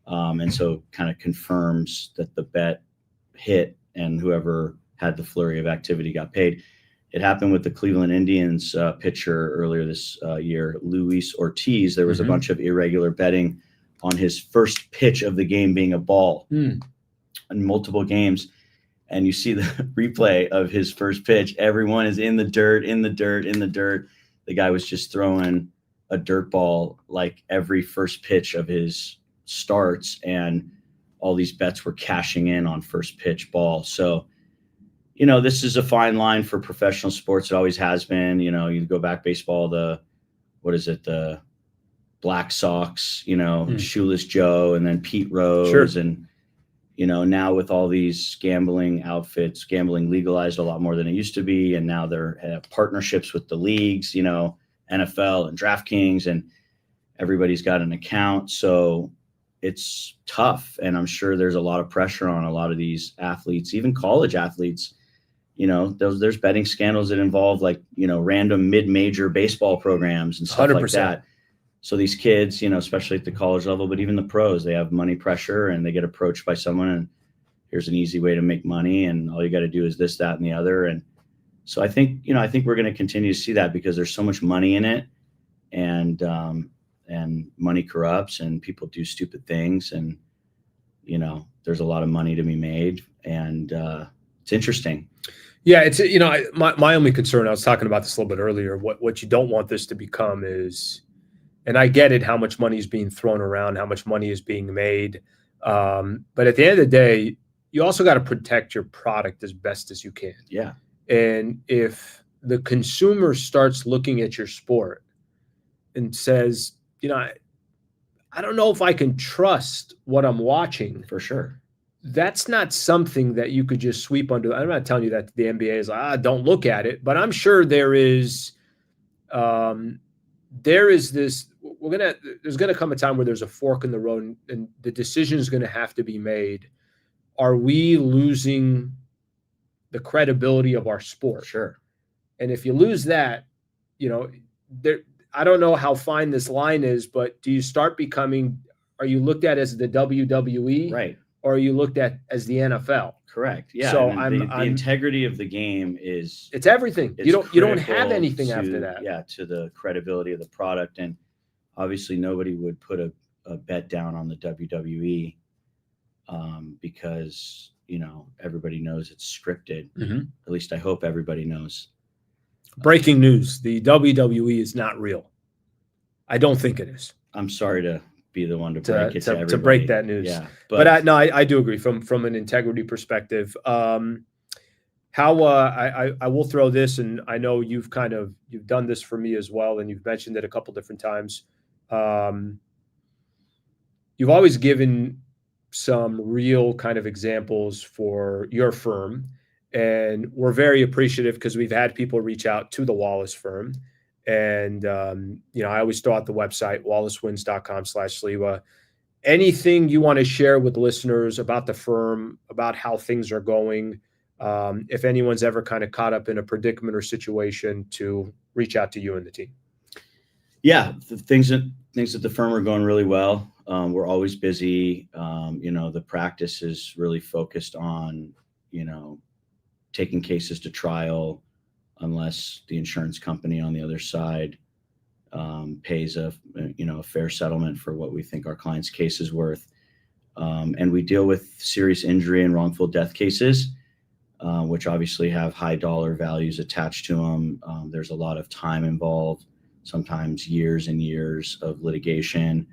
And so kind of confirms that the bet hit and whoever had the flurry of activity got paid. It happened with the Cleveland Indians pitcher earlier this year, Luis Ortiz. There was a bunch of irregular betting on his first pitch of the game being a ball in multiple games. And you see the replay of his first pitch. Everyone is in the dirt. The guy was just throwing a dirt ball like every first pitch of his starts, and all these bets were cashing in on first pitch ball. So, this is a fine line for professional sports. It always has been. You go back baseball, the Black Sox, Shoeless Joe, and then Pete Rose. Sure. And, now with all these gambling outfits, gambling legalized a lot more than it used to be. And now they're have partnerships with the leagues, NFL and DraftKings, and everybody's got an account. So it's tough. And I'm sure there's a lot of pressure on a lot of these athletes, even college athletes. There's betting scandals that involve random mid-major baseball programs and stuff 100%. Like that. So these kids, especially at the college level, but even the pros, they have money pressure and they get approached by someone, and here's an easy way to make money, and all you got to do is this, that, and the other. And so I think we're going to continue to see that because there's so much money in it, and money corrupts, and people do stupid things, and there's a lot of money to be made, and it's interesting. Yeah, it's my only concern, I was talking about this a little bit earlier, what you don't want this to become is, and I get it, how much money is being thrown around, how much money is being made. But at the end of the day, you also got to protect your product as best as you can. Yeah. And if the consumer starts looking at your sport and says, I don't know if I can trust what I'm watching. For sure. That's not something that you could just sweep under. I'm not telling you that the NBA is like, don't look at it, but I'm sure there's going to come a time where there's a fork in the road, and the decision is going to have to be made. Are we losing the credibility of our sport? Sure. And if you lose that, I don't know how fine this line is, but do you start are you looked at as the WWE? Right. Or are you looked at as the NFL? Correct. Yeah. So the integrity of the game it's everything. You don't have anything after that. Yeah, to the credibility of the product. And obviously nobody would put a bet down on the WWE because everybody knows it's scripted. At least I hope everybody knows. Breaking news: the WWE is not real. I don't think it is. I'm sorry to be the one to break it to everybody. To break that news. Yeah, but I do agree from an integrity perspective. I will throw this, and I know you've done this for me as well, and you've mentioned it a couple different times. You've always given some real kind of examples for your firm, and we're very appreciative because we've had people reach out to the Wallace firm. And, I always throw out the website, wallacewins.com/Sliwa. anything you want to share with listeners about the firm, about how things are going? If anyone's ever kind of caught up in a predicament or situation, to reach out to you and the team. Yeah, the things at the firm are going really well. We're always busy. The practice is really focused on, taking cases to trial, unless the insurance company on the other side pays a fair settlement for what we think our client's case is worth. And we deal with serious injury and wrongful death cases, which obviously have high dollar values attached to them. There's a lot of time involved, sometimes years and years of litigation,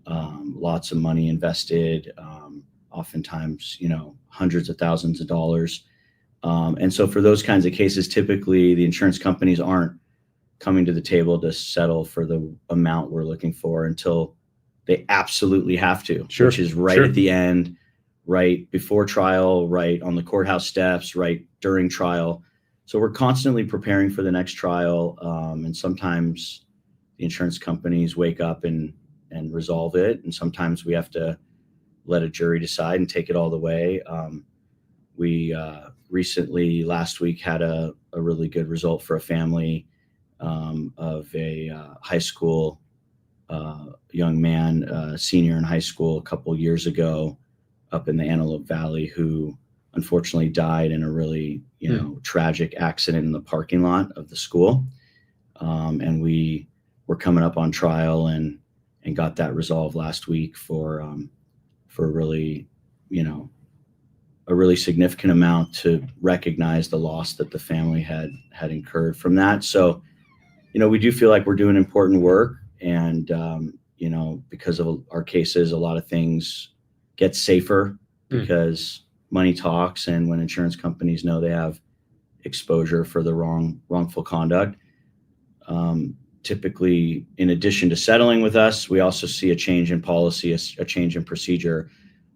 lots of money invested, oftentimes, hundreds of thousands of dollars. And so for those kinds of cases, typically the insurance companies aren't coming to the table to settle for the amount we're looking for until they absolutely have to, Sure, which is right sure. at the end, right before trial, right on the courthouse steps, right during trial. So we're constantly preparing for the next trial. And sometimes the insurance companies wake up and resolve it. And sometimes we have to let a jury decide and take it all the way. We recently, last week, had a really good result for a family of a high school young man, senior in high school a couple years ago up in the Antelope Valley, who unfortunately died in a really, tragic accident in the parking lot of the school. And we were coming up on trial and got that resolved last week for really, a really significant amount to recognize the loss that the family had incurred from that. So, we do feel like we're doing important work, and, because of our cases, a lot of things get safer because money talks. And when insurance companies know they have exposure for the wrongful conduct, typically, in addition to settling with us, we also see a change in policy, a change in procedure,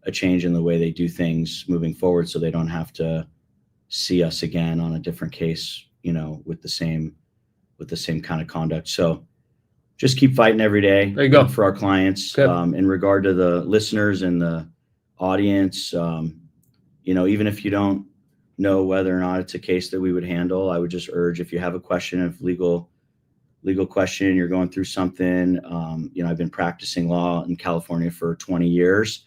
a change in the way they do things moving forward, so they don't have to see us again on a different case, with the same kind of conduct. So just keep fighting every day. There you go. For our clients. Good. In regard to the listeners and the audience, even if you don't know whether or not it's a case that we would handle, I would just urge, if you have a question of legal question, you're going through something. I've been practicing law in California for 20 years.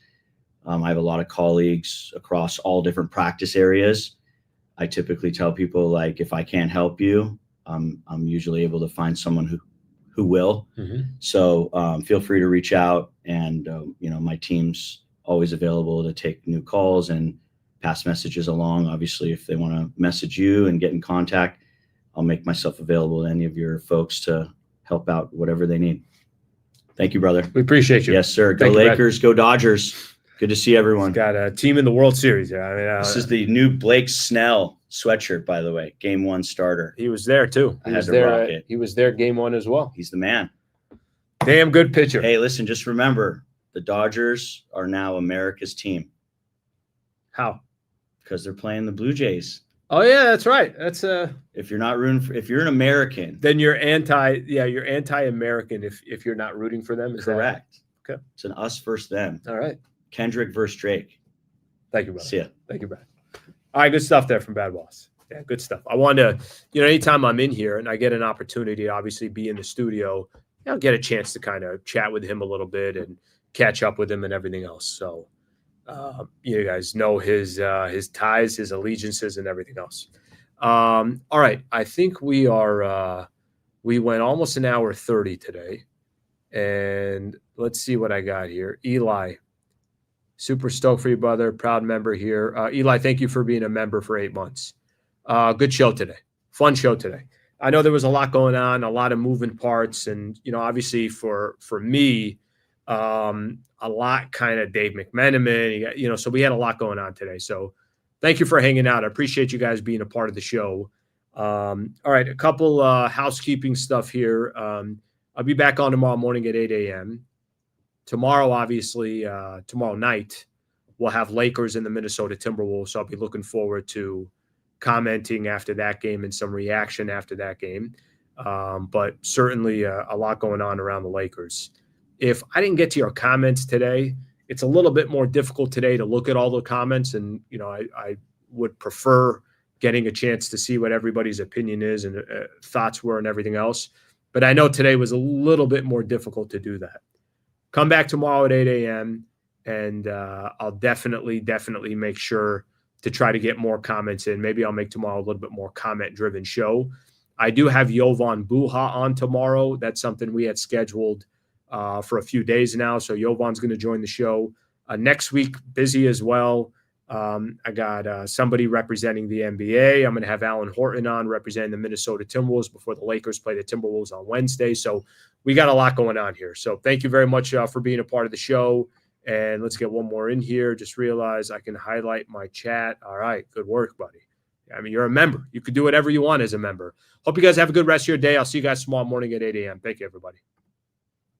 I have a lot of colleagues across all different practice areas. I typically tell people, like, if I can't help you, I'm usually able to find someone who will. Mm-hmm. So feel free to reach out, and my team's always available to take new calls and pass messages along. Obviously, if they want to message you and get in contact, I'll make myself available to any of your folks to help out whatever they need. Thank you, brother. We appreciate you. Yes, sir. Go Thank you, Lakers. Go Dodgers. Good to see everyone. He's got a team in the World Series. Yeah, I mean, This is the new Blake Snell sweatshirt, by the way. Game 1 starter. he was there too. I had to rock it. He was there game 1 as well. He's the man. Damn good pitcher. Hey, listen, just remember, the Dodgers are now America's team How? because they're playing the Blue Jays. Oh yeah, that's right. That's If you're not rooting for, if you're an American, then you're anti-American if you're not rooting for them. Is that correct. Okay. It's an us versus them. all right? Kendrick versus Drake. Thank you, brother. See ya. Thank you, Brad. All right, good stuff there from Bad Boss. Yeah, good stuff. I want to, anytime I'm in here and I get an opportunity to obviously be in the studio, I'll get a chance to kind of chat with him a little bit and catch up with him and everything else. So you guys know his ties, his allegiances, and everything else. All right, I think we went almost an hour 30 today, and let's see what I got here. Eli, super stoked for you, brother. Proud member here. Eli, thank you for being a member for 8 months. Good show today. Fun show today. I know there was a lot going on, a lot of moving parts, and obviously for me, a lot kind of Dave McMenamin, so we had a lot going on today. So thank you for hanging out. I appreciate you guys being a part of the show. All right, a couple housekeeping stuff here. I'll be back on tomorrow morning at 8 a.m. Tomorrow, obviously, tomorrow night, we'll have Lakers and the Minnesota Timberwolves. So I'll be looking forward to commenting after that game and some reaction after that game. But certainly a lot going on around the Lakers. if I didn't get to your comments today, it's a little bit more difficult today to look at all the comments. And, I would prefer getting a chance to see what everybody's opinion is and thoughts were and everything else. But I know today was a little bit more difficult to do that. Come back tomorrow at 8 a.m. and I'll definitely make sure to try to get more comments in. Maybe I'll make tomorrow a little bit more comment-driven show. I do have Jovan Buha on tomorrow. That's something we had scheduled for a few days now. So Jovan's going to join the show. Next week, busy as well. I got somebody representing the NBA. I'm going to have Alan Horton on representing the Minnesota Timberwolves before the Lakers play the Timberwolves on Wednesday. So we got a lot going on here. So thank you very much for being a part of the show. And let's get one more in here. Just realize I can highlight my chat. All right. Good work, buddy. I mean, you're a member. You can do whatever you want as a member. Hope you guys have a good rest of your day. I'll see you guys tomorrow morning at 8 a.m. Thank you, everybody.